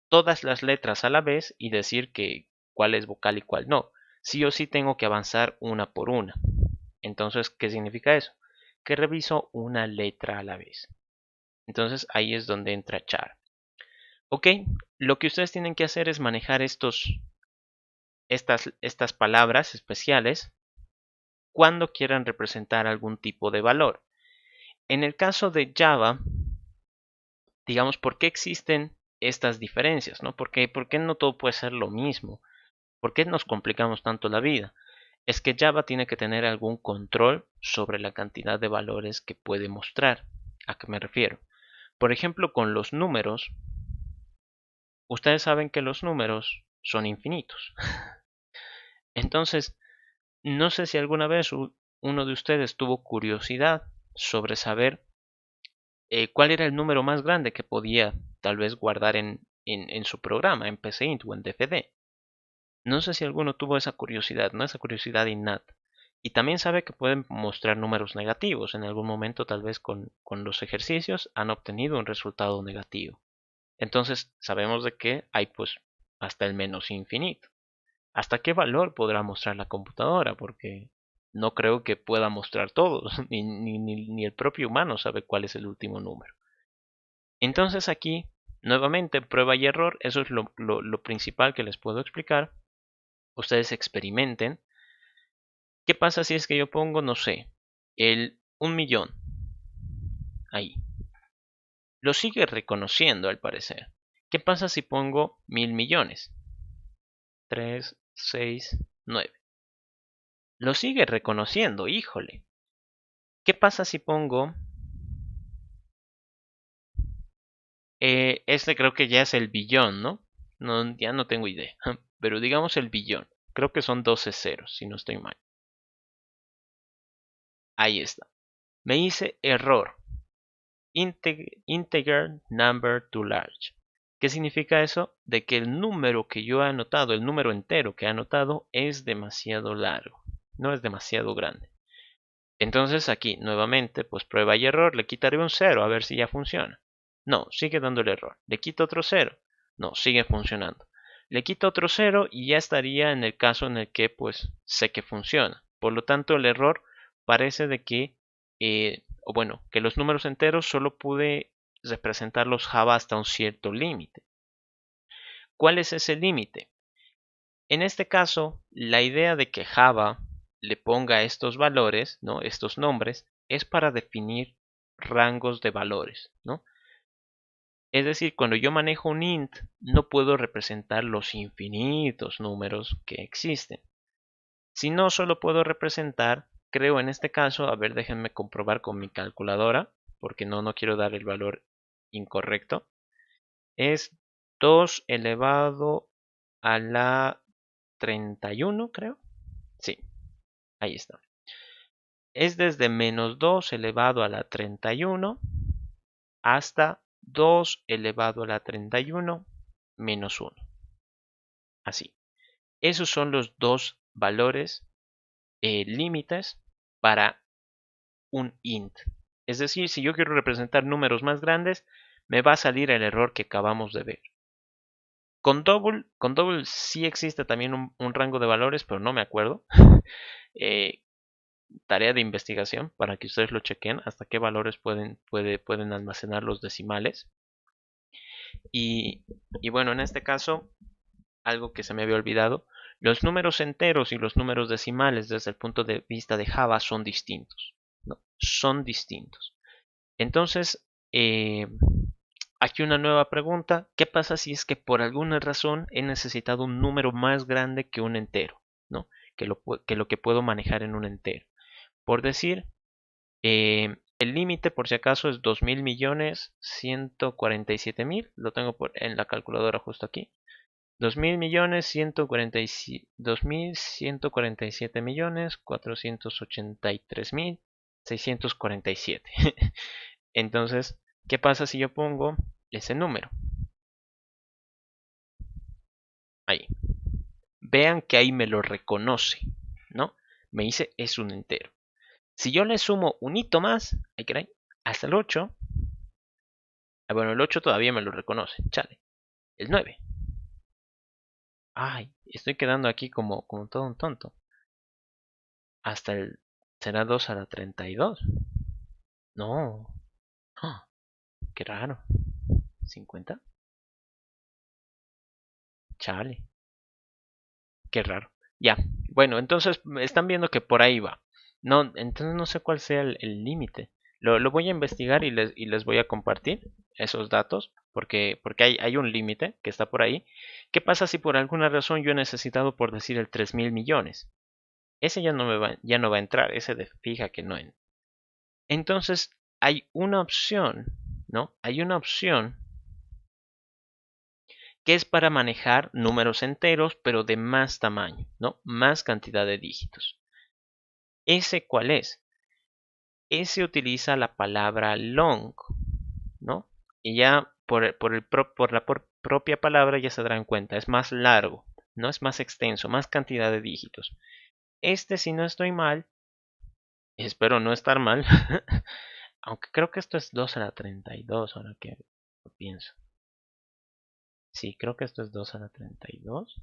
todas las letras a la vez y decir que cuál es vocal y cuál no. Sí o sí tengo que avanzar una por una. Entonces, ¿qué significa eso? Que reviso una letra a la vez. Entonces ahí es donde entra char. Ok, lo que ustedes tienen que hacer es manejar estas palabras especiales cuando quieran representar algún tipo de valor. En el caso de Java, digamos, ¿por qué existen estas diferencias? ¿No? ¿Por qué no todo puede ser lo mismo? ¿Por qué nos complicamos tanto la vida? Es que Java tiene que tener algún control sobre la cantidad de valores que puede mostrar. ¿A qué me refiero? Por ejemplo, con los números, ustedes saben que los números son infinitos. Entonces, no sé si alguna vez uno de ustedes tuvo curiosidad sobre saber cuál era el número más grande que podía tal vez guardar en su programa, en PCInt o en DVD. No sé si alguno tuvo esa curiosidad, ¿no? Esa curiosidad innata. Y también sabe que pueden mostrar números negativos. En algún momento, tal vez con los ejercicios, han obtenido un resultado negativo. Entonces, sabemos de que hay pues hasta el menos infinito. ¿Hasta qué valor podrá mostrar la computadora? Porque no creo que pueda mostrar todos, ni el propio humano sabe cuál es el último número. Entonces aquí, nuevamente, prueba y error, eso es lo principal que les puedo explicar. Ustedes experimenten. ¿Qué pasa si es que yo pongo, no sé, el 1.000.000 ahí? Lo sigue reconociendo al parecer. ¿Qué pasa si pongo 1.000.000.000? 3, 6, 9. Lo sigue reconociendo, híjole. ¿Qué pasa si pongo... este creo que ya es el billón, ¿no? No, ya no tengo idea. Pero digamos el billón. Creo que son 12 ceros, si no estoy mal. Ahí está. Me dice error. Integer number too large. ¿Qué significa eso? De que el número que yo he anotado, el número entero que he anotado, es demasiado largo. No es demasiado grande. Entonces aquí, nuevamente, pues prueba y error. Le quitaré un 0 a ver si ya funciona. No, sigue dando el error. Le quito otro 0. No, sigue funcionando. Le quito otro 0 y ya estaría en el caso en el que pues sé que funciona. Por lo tanto, el error parece de que, o bueno, que los números enteros solo pude representarlos Java hasta un cierto límite. ¿Cuál es ese límite? En este caso, la idea de que Java le ponga estos valores, ¿no? Estos nombres, es para definir rangos de valores, ¿no? Es decir, cuando yo manejo un int, no puedo representar los infinitos números que existen. Si no, solo puedo representar, creo en este caso, a ver, déjenme comprobar con mi calculadora, porque no quiero dar el valor incorrecto. Es 2 elevado a la 31, creo. Sí, ahí está. Es desde menos 2 elevado a la 31 hasta 2 elevado a la 31 menos 1. Así. Esos son los dos valores límites para un int. Es decir, si yo quiero representar números más grandes, me va a salir el error que acabamos de ver. Con double sí existe también un rango de valores, pero no me acuerdo. Tarea de investigación para que ustedes lo chequen hasta qué valores pueden almacenar los decimales. Y bueno, en este caso, algo que se me había olvidado, los números enteros y los números decimales desde el punto de vista de Java son distintos, ¿no? Son distintos. Entonces, aquí una nueva pregunta. ¿Qué pasa si es que por alguna razón he necesitado un número más grande que un entero, ¿no? Que lo que puedo manejar en un entero. Por decir, el límite por si acaso es 2.000.147.000. Lo tengo en la calculadora justo aquí. 2.147.483.647. Entonces, ¿qué pasa si yo pongo ese número? Ahí. Vean que ahí me lo reconoce, ¿no? Me dice es un entero. Si yo le sumo un hito más, ahí caray, hasta el 8. Bueno, el 8 todavía me lo reconoce, chale. El 9. Ay, estoy quedando aquí como todo un tonto. Hasta el... ¿Será 2 a la 32? No. ¡Ah! Qué raro. ¿50? Chale. Qué raro. Ya. Bueno, entonces están viendo que por ahí va. No, entonces no sé cuál sea el límite. Lo voy a investigar y les voy a compartir esos datos porque hay un límite que está por ahí. ¿Qué pasa si por alguna razón yo he necesitado, por decir, el 3.000 millones? Ese ya no va a entrar, ese de fija que no entra. Entonces hay una opción, ¿no? Hay una opción que es para manejar números enteros, pero de más tamaño, ¿no? Más cantidad de dígitos. ¿Ese cuál es? Ese utiliza la palabra long, ¿no? Y ya por la propia palabra ya se darán cuenta, es más largo, ¿no? Es más extenso, más cantidad de dígitos. Este, si no estoy mal, espero no estar mal, aunque creo que esto es 2 a la 32, ahora que lo pienso. Sí, creo que esto es 2 a la 32.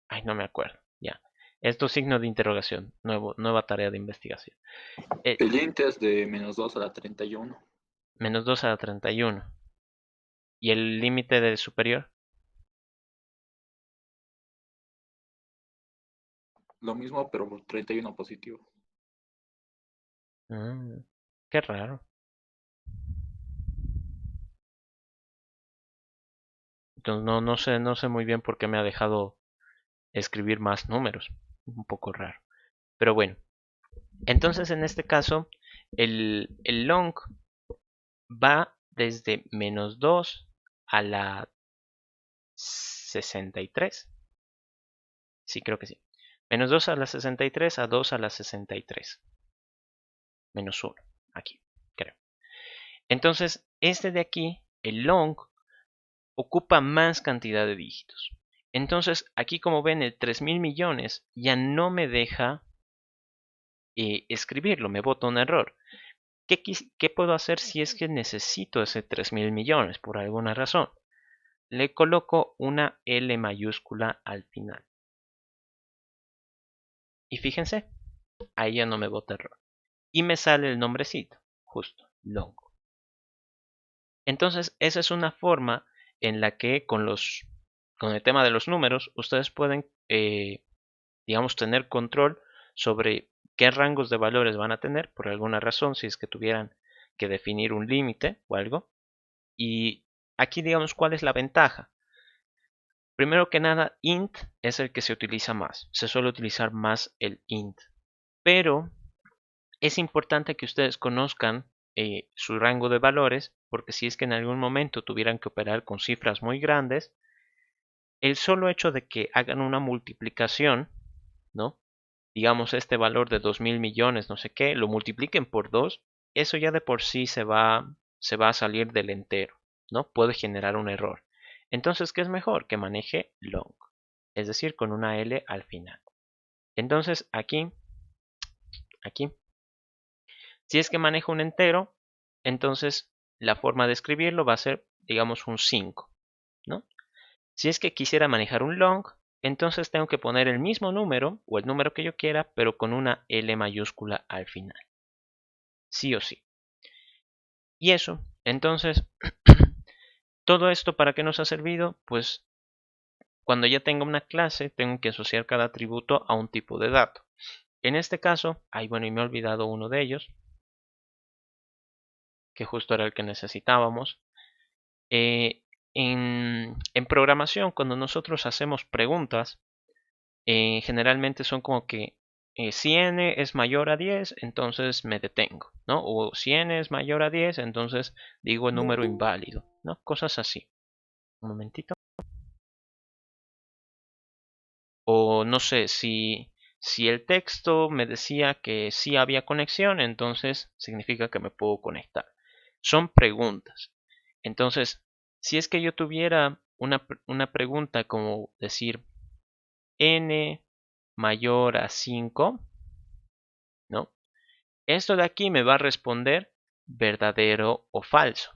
Ay, no me acuerdo. Ya. Esto es signo de interrogación. Nueva tarea de investigación. El int es de -2 a la 31. Menos 2 a la 31. ¿Y el límite del superior? Lo mismo, pero 31 positivo. Mm, qué raro. Entonces no sé muy bien por qué me ha dejado escribir más números. Un poco raro. Pero bueno. Entonces en este caso, el long va desde menos 2 a la 63. Sí, creo que sí. Menos 2 a la 63 a 2 a la 63. Menos 1. Aquí, creo. Entonces, este de aquí, el long, ocupa más cantidad de dígitos. Entonces, aquí como ven, el 3.000 millones ya no me deja escribirlo, me bota un error. ¿Qué puedo hacer si es que necesito ese 3.000 millones por alguna razón? Le coloco una L mayúscula al final. Y fíjense, ahí ya no me bota error. Y me sale el nombrecito, justo, long. Entonces, esa es una forma en la que con el tema de los números, ustedes pueden, digamos, tener control sobre qué rangos de valores van a tener, por alguna razón, si es que tuvieran que definir un límite o algo. Y aquí, digamos, ¿cuál es la ventaja? Primero que nada, int es el que se utiliza más. Se suele utilizar más el int. Pero es importante que ustedes conozcan su rango de valores, porque si es que en algún momento tuvieran que operar con cifras muy grandes, el solo hecho de que hagan una multiplicación, ¿no? Digamos este valor de 2.000 millones, no sé qué, lo multipliquen por 2, eso ya de por sí se va a salir del entero, ¿no? Puede generar un error. Entonces, ¿qué es mejor? Que maneje long, es decir, con una L al final. Entonces, aquí, si es que manejo un entero, entonces la forma de escribirlo va a ser, digamos, un 5, ¿no? Si es que quisiera manejar un long, entonces tengo que poner el mismo número o el número que yo quiera, pero con una L mayúscula al final. Sí o sí. Y eso, entonces, todo esto para qué nos ha servido? Pues cuando ya tenga una clase, tengo que asociar cada atributo a un tipo de dato. En este caso, bueno, y me he olvidado uno de ellos, que justo era el que necesitábamos. En programación, cuando nosotros hacemos preguntas, generalmente son como que si n es mayor a 10, entonces me detengo, ¿no? O si n es mayor a 10, entonces digo el número inválido, ¿no? Cosas así. Un momentito. O no sé, si el texto me decía que sí había conexión, entonces significa que me puedo conectar. Son preguntas. Entonces, si es que yo tuviera una pregunta como decir n mayor a 5, ¿no? Esto de aquí me va a responder verdadero o falso.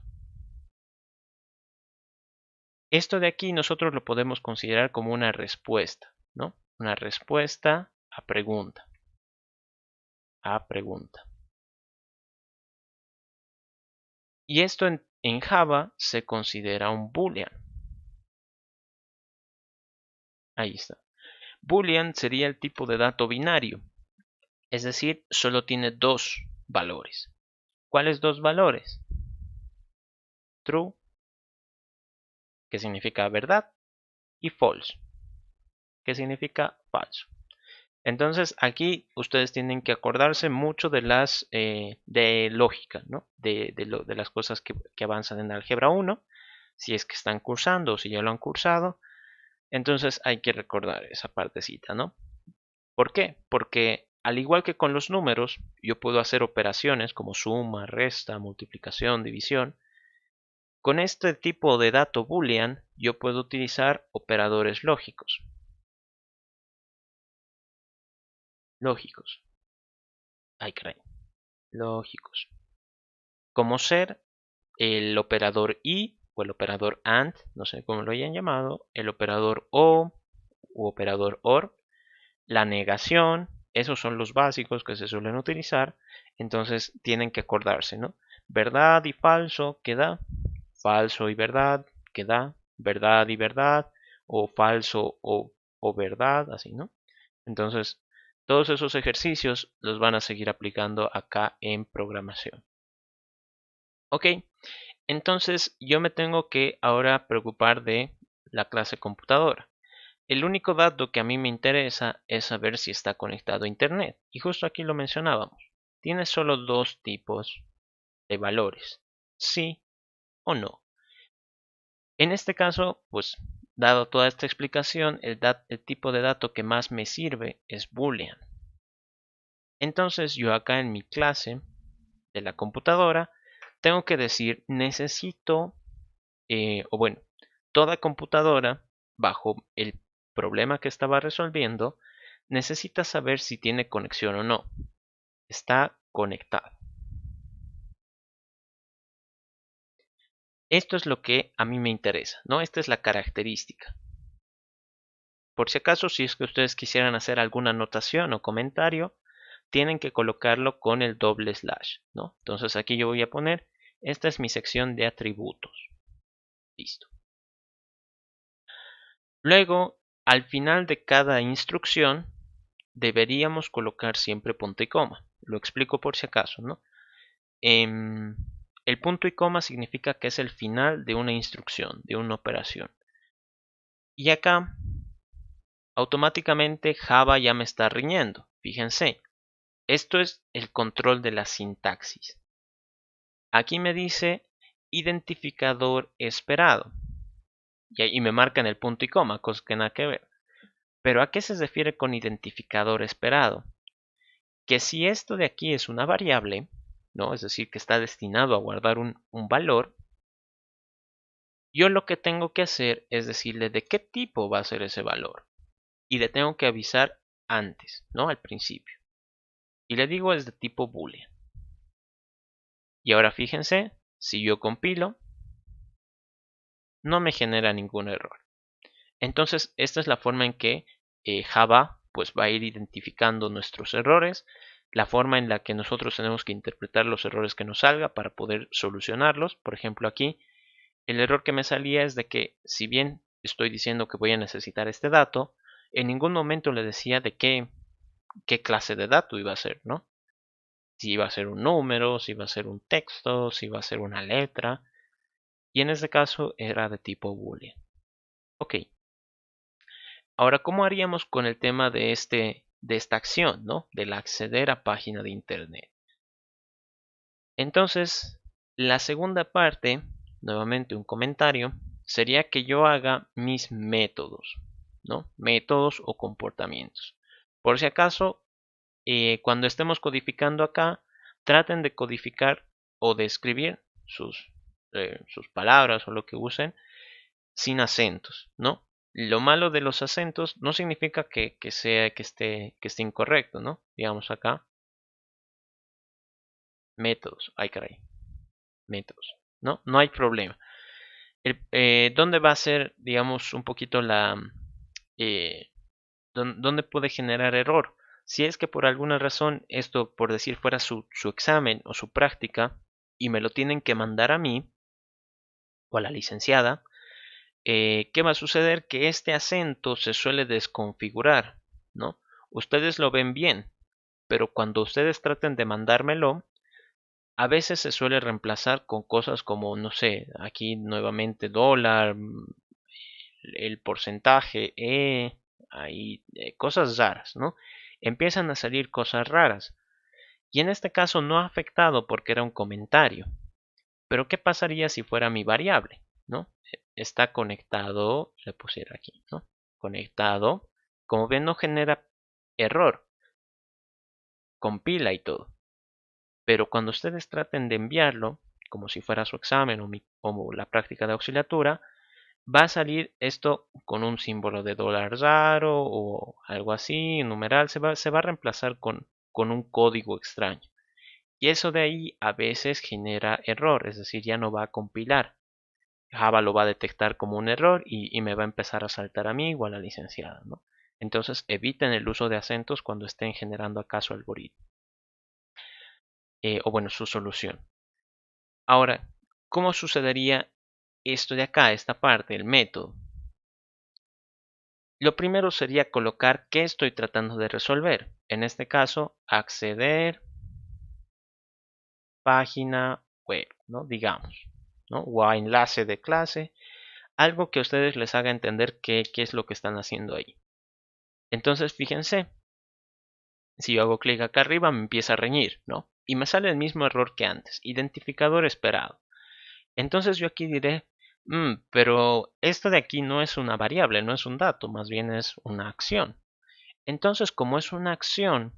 Esto de aquí nosotros lo podemos considerar como una respuesta, ¿no? Una respuesta a pregunta. A pregunta. Y esto en Java se considera un boolean. Ahí está. Boolean sería el tipo de dato binario. Es decir, solo tiene dos valores. ¿Cuáles dos valores? True, que significa verdad, y false, que significa falso. Entonces aquí ustedes tienen que acordarse mucho de las de lógica, ¿no? De las cosas que avanzan en álgebra 1, si es que están cursando o si ya lo han cursado. Entonces hay que recordar esa partecita, ¿no? ¿Por qué? Porque al igual que con los números, yo puedo hacer operaciones como suma, resta, multiplicación, división. Con este tipo de dato boolean, yo puedo utilizar operadores lógicos. Lógicos. Ay, caray. Lógicos. Como ser el operador y o el operador AND, no sé cómo lo hayan llamado, el operador o u operador OR, la negación, esos son los básicos que se suelen utilizar, entonces tienen que acordarse, ¿no? Verdad y falso, ¿qué da? Falso y verdad, ¿qué da? Verdad y verdad, o falso o verdad, así, ¿no? Entonces, todos esos ejercicios los van a seguir aplicando acá en programación. Ok, entonces yo me tengo que ahora preocupar de la clase computadora. El único dato que a mí me interesa es saber si está conectado a Internet. Y justo aquí lo mencionábamos. Tiene solo dos tipos de valores, sí o no. En este caso, pues, dado toda esta explicación, el tipo de dato que más me sirve es Boolean. Entonces yo acá en mi clase de la computadora tengo que decir necesito, o bueno, toda computadora bajo el problema que estaba resolviendo necesita saber si tiene conexión o no. Está conectado. Esto es lo que a mí me interesa, ¿no? Esta es la característica. Por si acaso, si es que ustedes quisieran hacer alguna anotación o comentario, tienen que colocarlo con el doble slash, ¿no? Entonces aquí yo voy a poner, esta es mi sección de atributos. Listo. Luego, al final de cada instrucción, deberíamos colocar siempre punto y coma. Lo explico por si acaso, ¿no? El punto y coma significa que es el final de una instrucción, de una operación. Y acá, automáticamente Java ya me está riñendo. Fíjense, esto es el control de la sintaxis. Aquí me dice identificador esperado. Y ahí me marcan el punto y coma, cosa que nada que ver. Pero ¿a qué se refiere con identificador esperado? Que si esto de aquí es una variable, ¿no? Es decir, que está destinado a guardar un valor, yo lo que tengo que hacer es decirle de qué tipo va a ser ese valor. Y le tengo que avisar antes, ¿no? Al principio. Y le digo es de tipo boolean. Y ahora fíjense, si yo compilo, no me genera ningún error. Entonces, esta es la forma en que Java pues, va a ir identificando nuestros errores, la forma en la que nosotros tenemos que interpretar los errores que nos salga para poder solucionarlos. Por ejemplo, aquí el error que me salía es de que si bien estoy diciendo que voy a necesitar este dato, en ningún momento le decía de qué clase de dato iba a ser, ¿no? Si iba a ser un número, si iba a ser un texto, si iba a ser una letra. Y en este caso era de tipo boolean. Ok. Ahora, ¿cómo haríamos con el tema de esta acción, ¿no? Del acceder a página de internet. Entonces, la segunda parte, nuevamente un comentario, sería que yo haga mis métodos, ¿no? Métodos o comportamientos. Por si acaso, cuando estemos codificando acá, traten de codificar o de escribir sus palabras o lo que usen sin acentos, ¿no? Lo malo de los acentos no significa que esté incorrecto, ¿no? Digamos acá, métodos, ay caray, métodos, ¿no? No hay problema. ¿Dónde va a ser, digamos, un poquito eh, dónde puede generar error? Si es que por alguna razón esto, por decir fuera su examen o su práctica, y me lo tienen que mandar a mí o a la licenciada, ¿qué va a suceder? Que este acento se suele desconfigurar, ¿no? Ustedes lo ven bien, pero cuando ustedes traten de mandármelo, a veces se suele reemplazar con cosas como, no sé, aquí nuevamente dólar, el porcentaje, ahí, cosas raras, ¿no? Empiezan a salir cosas raras. Y en este caso no ha afectado porque era un comentario. Pero ¿qué pasaría si fuera mi variable? ¿No? Está conectado, le pusiera aquí, ¿no? Conectado. Como ven, no genera error. Compila y todo. Pero cuando ustedes traten de enviarlo, como si fuera su examen o la práctica de auxiliatura, va a salir esto con un símbolo de dólar raro o algo así, un numeral, se va a reemplazar con un código extraño. Y eso de ahí a veces genera error, es decir, ya no va a compilar. Java lo va a detectar como un error y me va a empezar a saltar a mí o a la licenciada, ¿no? Entonces eviten el uso de acentos cuando estén generando acá su algoritmo. O bueno, su solución. Ahora, ¿cómo sucedería esto de acá, esta parte, el método? Lo primero sería colocar qué estoy tratando de resolver. En este caso, acceder página web, ¿no? Digamos, ¿no? O a enlace de clase, algo que a ustedes les haga entender qué es lo que están haciendo ahí. Entonces, fíjense, si yo hago clic acá arriba, me empieza a reñir, ¿no? Y me sale el mismo error que antes, identificador esperado. Entonces yo aquí diré, pero esto de aquí no es una variable, no es un dato, más bien es una acción. Entonces, como es una acción,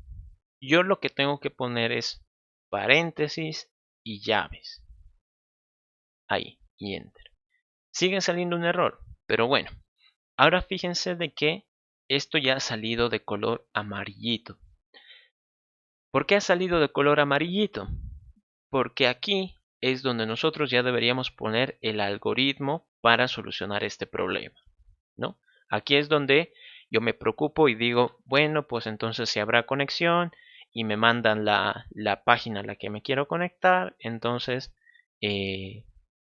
yo lo que tengo que poner es paréntesis y llaves. Ahí, y enter. Sigue saliendo un error, pero bueno. Ahora fíjense de que esto ya ha salido de color amarillito. ¿Por qué ha salido de color amarillito? Porque aquí es donde nosotros ya deberíamos poner el algoritmo para solucionar este problema, ¿no? Aquí es donde yo me preocupo y digo, bueno, pues entonces si habrá conexión y me mandan la página a la que me quiero conectar, entonces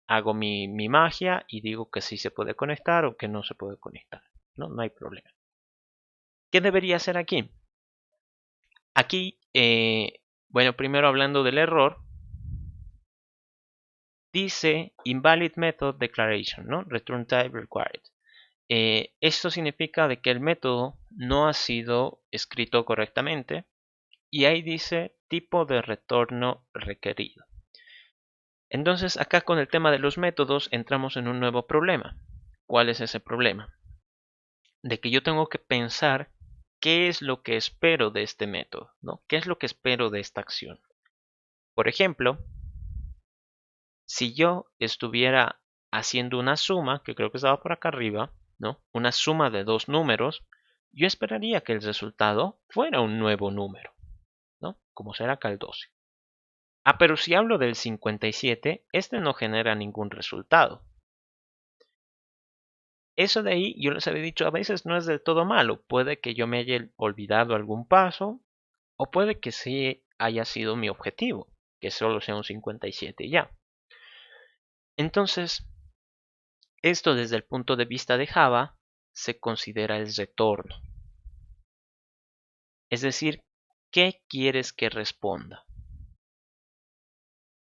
hago mi magia y digo que sí se puede conectar o que no se puede conectar, ¿no? No hay problema. ¿Qué debería hacer aquí? Aquí, bueno, primero hablando del error, dice invalid method declaration, ¿no? Return type required. Esto significa de que el método no ha sido escrito correctamente y ahí dice tipo de retorno requerido. Entonces acá con el tema de los métodos entramos en un nuevo problema. ¿Cuál es ese problema? De que yo tengo que pensar qué es lo que espero de este método, ¿no? ¿Qué es lo que espero de esta acción? Por ejemplo, si yo estuviera haciendo una suma, que creo que estaba por acá arriba, ¿no? Una suma de dos números, yo esperaría que el resultado fuera un nuevo número, ¿no? Como será acá el 12. Ah, pero si hablo del 57, este no genera ningún resultado. Eso de ahí, yo les había dicho, a veces no es del todo malo. Puede que yo me haya olvidado algún paso, o puede que sí haya sido mi objetivo, que solo sea un 57 y ya. Entonces, esto desde el punto de vista de Java se considera el retorno. Es decir, ¿qué quieres que responda?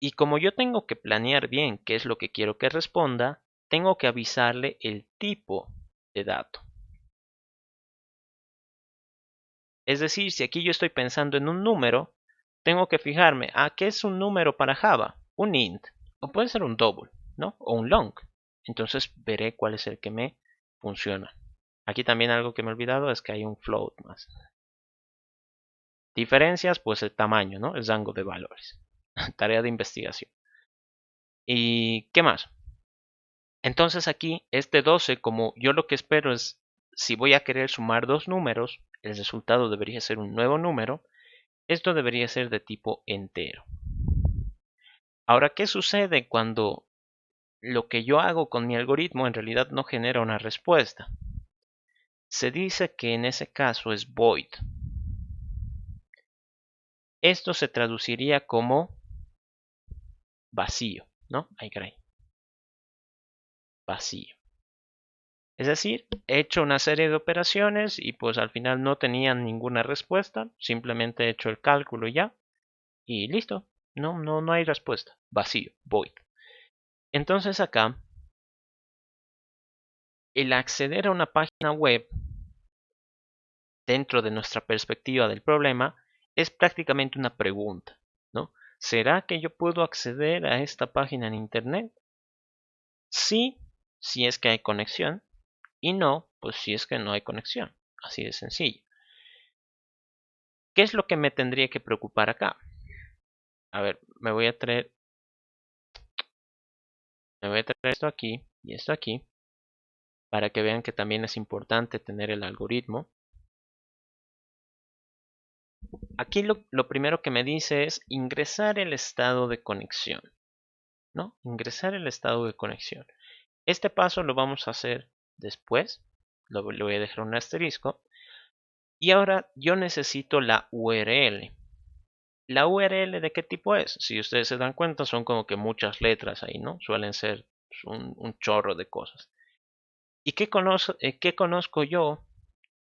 Y como yo tengo que planear bien qué es lo que quiero que responda, tengo que avisarle el tipo de dato. Es decir, si aquí yo estoy pensando en un número, tengo que fijarme, ¿qué es un número para Java? Un int, o puede ser un double, ¿no? O un long. Entonces veré cuál es el que me funciona. Aquí también algo que me he olvidado es que hay un float más. Diferencias, pues el tamaño, ¿no? El rango de valores. Tarea de investigación. ¿Y qué más? Entonces aquí, este 12, como yo lo que espero es, si voy a querer sumar dos números, el resultado debería ser un nuevo número. Esto debería ser de tipo entero. Ahora, ¿qué sucede cuando lo que yo hago con mi algoritmo en realidad no genera una respuesta? Se dice que en ese caso es void. Esto se traduciría como vacío, ¿no? Ahí, caray. Vacío. Es decir, he hecho una serie de operaciones y pues al final no tenían ninguna respuesta, simplemente he hecho el cálculo ya y listo. No hay respuesta. Vacío, void. Entonces acá, el acceder a una página web dentro de nuestra perspectiva del problema es prácticamente una pregunta, ¿no? ¿Será que yo puedo acceder a esta página en internet? Sí, si es que hay conexión, y no, pues si es que no hay conexión. Así de sencillo. ¿Qué es lo que me tendría que preocupar acá? A ver, me voy a traer esto aquí y esto aquí para que vean que también es importante tener el algoritmo. Aquí lo primero que me dice es ingresar el estado de conexión, ¿no? Ingresar el estado de conexión. Este paso lo vamos a hacer después. Le voy a dejar un asterisco. Y ahora yo necesito la URL. ¿La URL de qué tipo es? Si ustedes se dan cuenta, son como que muchas letras ahí, ¿no? Suelen ser pues, un chorro de cosas. ¿Y qué conozco yo,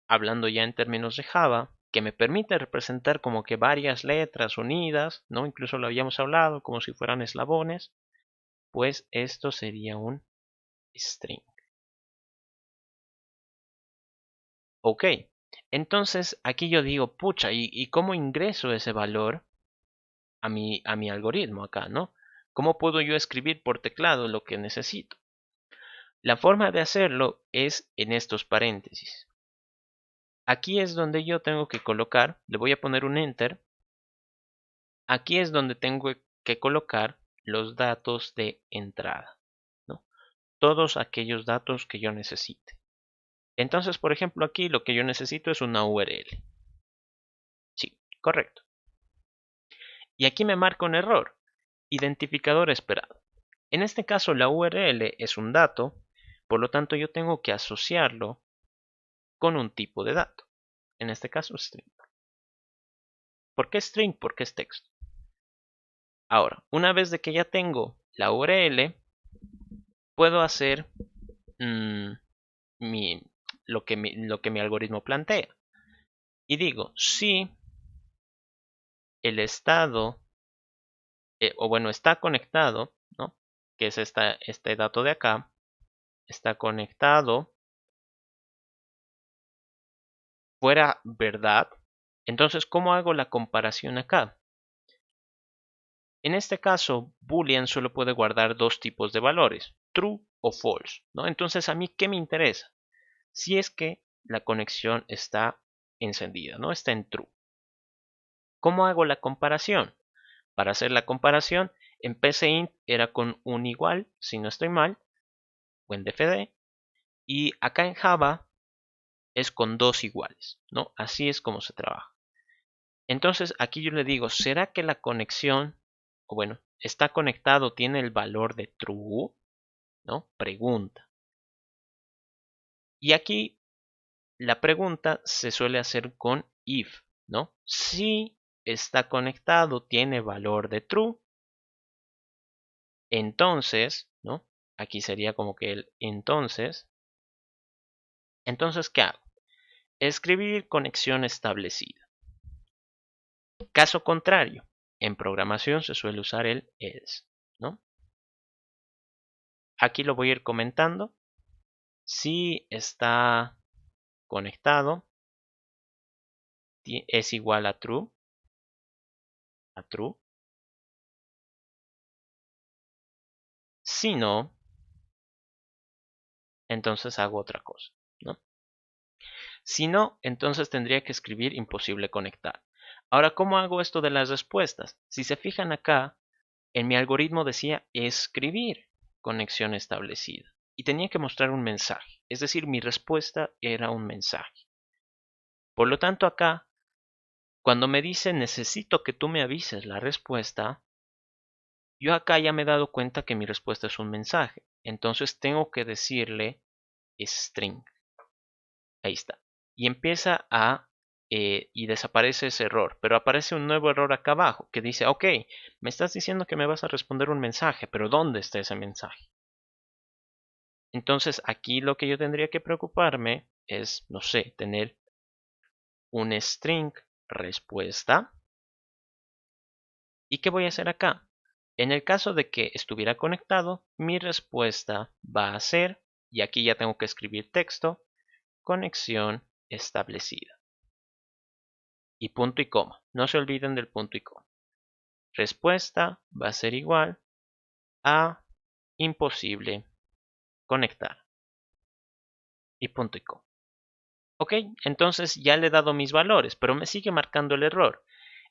hablando ya en términos de Java, que me permite representar como que varias letras unidas, ¿no? Incluso lo habíamos hablado como si fueran eslabones. Pues esto sería un string. Ok, entonces aquí yo digo, pucha, ¿y cómo ingreso ese valor a mi algoritmo acá, ¿no? ¿Cómo puedo yo escribir por teclado lo que necesito? La forma de hacerlo es en estos paréntesis. Aquí es donde yo tengo que colocar, le voy a poner un enter. Aquí es donde tengo que colocar los datos de entrada, ¿no? Todos aquellos datos que yo necesite. Entonces, por ejemplo, aquí lo que yo necesito es una URL. Sí, correcto. Y aquí me marca un error. Identificador esperado. En este caso la URL es un dato, por lo tanto yo tengo que asociarlo con un tipo de dato. En este caso string. ¿Por qué string? Porque es texto. Ahora, una vez de que ya tengo la URL, puedo hacer mmm, lo que mi algoritmo plantea. Y digo, si el estado, o bueno, está conectado, ¿no? Que es este dato de acá, está conectado, fuera verdad, entonces, ¿cómo hago la comparación acá? En este caso, Boolean solo puede guardar dos tipos de valores, true o false, ¿no? Entonces, ¿a mí qué me interesa? Si es que la conexión está encendida, ¿no? Está en true. ¿Cómo hago la comparación? Para hacer la comparación, en PCInt era con un igual, si no estoy mal, o en DFD, y acá en Java es con dos iguales, ¿no? Así es como se trabaja. Entonces aquí yo le digo, ¿será que la conexión, o bueno, está conectado, tiene el valor de true? ¿No? Pregunta. Y aquí la pregunta se suele hacer con if, ¿no? Si está conectado, tiene valor de true, entonces, ¿no? Aquí sería como que el entonces. Entonces, ¿qué hago? Escribir conexión establecida. Caso contrario, en programación se suele usar el else, ¿no? Aquí lo voy a ir comentando. Si está conectado, es igual a true, Si no, entonces hago otra cosa, ¿no? Si no, entonces tendría que escribir imposible conectar. Ahora, ¿cómo hago esto de las respuestas? Si se fijan acá, en mi algoritmo decía escribir conexión establecida y tenía que mostrar un mensaje, es decir, mi respuesta era un mensaje. Por lo tanto, acá, cuando me dice necesito que tú me avises la respuesta, yo acá ya me he dado cuenta que mi respuesta es un mensaje. Entonces tengo que decirle string. Ahí está. Y empieza y desaparece ese error. Pero aparece un nuevo error acá abajo que dice, ok, me estás diciendo que me vas a responder un mensaje, pero ¿dónde está ese mensaje? Entonces aquí lo que yo tendría que preocuparme es, no sé, tener un string respuesta. ¿Y qué voy a hacer acá? En el caso de que estuviera conectado, mi respuesta va a ser, y aquí ya tengo que escribir texto, conexión establecida. Y punto y coma. No se olviden del punto y coma. Respuesta va a ser igual a imposible conectar. Y punto y coma. Ok, entonces ya le he dado mis valores, pero me sigue marcando el error.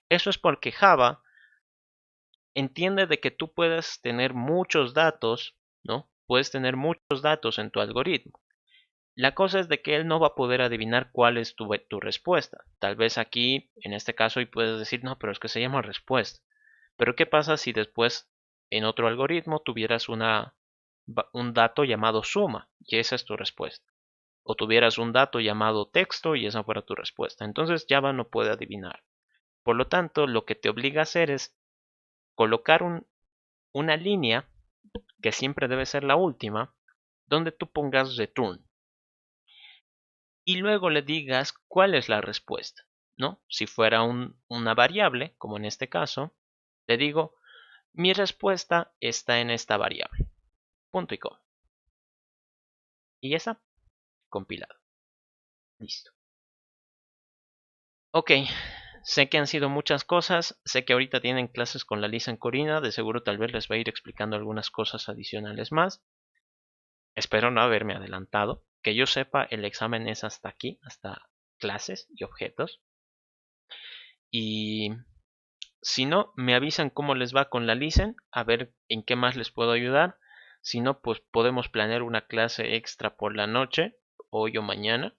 Eso es porque Java entiende de que tú puedes tener muchos datos, ¿no? Puedes tener muchos datos en tu algoritmo. La cosa es de que él no va a poder adivinar cuál es tu respuesta. Tal vez aquí, en este caso, y puedes decir, no, pero es que se llama respuesta. Pero ¿qué pasa si después en otro algoritmo tuvieras un dato llamado suma y esa es tu respuesta? O tuvieras un dato llamado texto y esa fuera tu respuesta. Entonces Java no puede adivinar. Por lo tanto, lo que te obliga a hacer es colocar una línea, que siempre debe ser la última, donde tú pongas return. Y luego le digas cuál es la respuesta, ¿no? Si fuera una variable, como en este caso, le digo, mi respuesta está en esta variable. Punto y coma. Y ya está, compilado. Listo. Ok, sé que han sido muchas cosas, sé que ahorita tienen clases con la Lisa en Corina, de seguro tal vez les va a ir explicando algunas cosas adicionales más. Espero no haberme adelantado. Que yo sepa, el examen es hasta aquí, hasta clases y objetos. Y si no, me avisan cómo les va con la Listen, a ver en qué más les puedo ayudar. Si no, pues podemos planear una clase extra por la noche, hoy o mañana,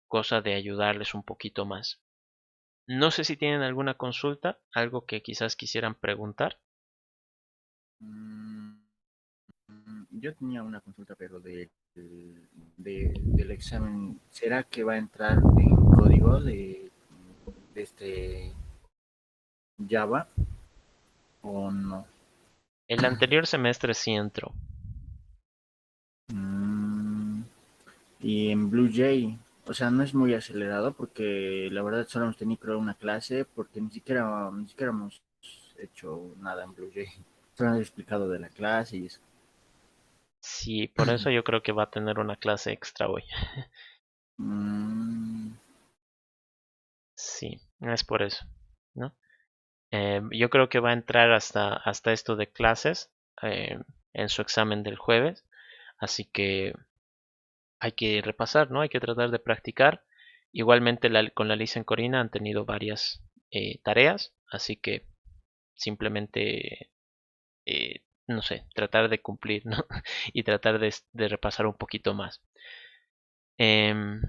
cosa de ayudarles un poquito más. No sé si tienen alguna consulta, algo que quizás quisieran preguntar. Mm, Yo tenía una consulta, pero del examen. ¿Será que va a entrar en código de este Java o no? El anterior semestre sí entró. Mm, y en Blue.jay, o sea, no es muy acelerado porque la verdad solo hemos tenido creo una clase porque ni siquiera hemos hecho nada en Blue.jay. Solo han explicado de la clase y eso. Sí, por eso yo creo que va a tener una clase extra hoy. Mm, Sí, es por eso, ¿no? Yo creo que va a entrar hasta esto de clases eh, en su examen del jueves, así que hay que repasar, ¿no? Hay que tratar de practicar. Igualmente con la Lisa en Corina han tenido varias tareas, así que simplemente, no sé, tratar de cumplir, ¿no? Y tratar de repasar un poquito más. Em,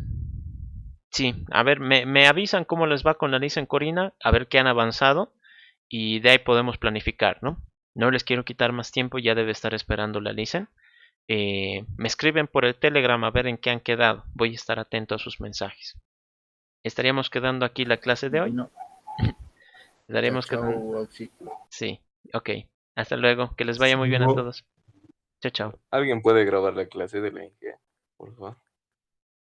sí, a ver, me avisan cómo les va con la Lisa en Corina, a ver qué han avanzado y de ahí podemos planificar, ¿no? No les quiero quitar más tiempo, ya debe estar esperando la Lisa. Me escriben por el Telegram a ver en qué han quedado. Voy a estar atento a sus mensajes. ¿Estaríamos quedando aquí la clase de hoy? bueno, chao, ¿Estaríamos quedando? chao, Auxi. Sí, ok. Hasta luego. Que les vaya Si muy bien a no, todos. Chao, chao. alguien puede grabar la clase de la Inge, por favor.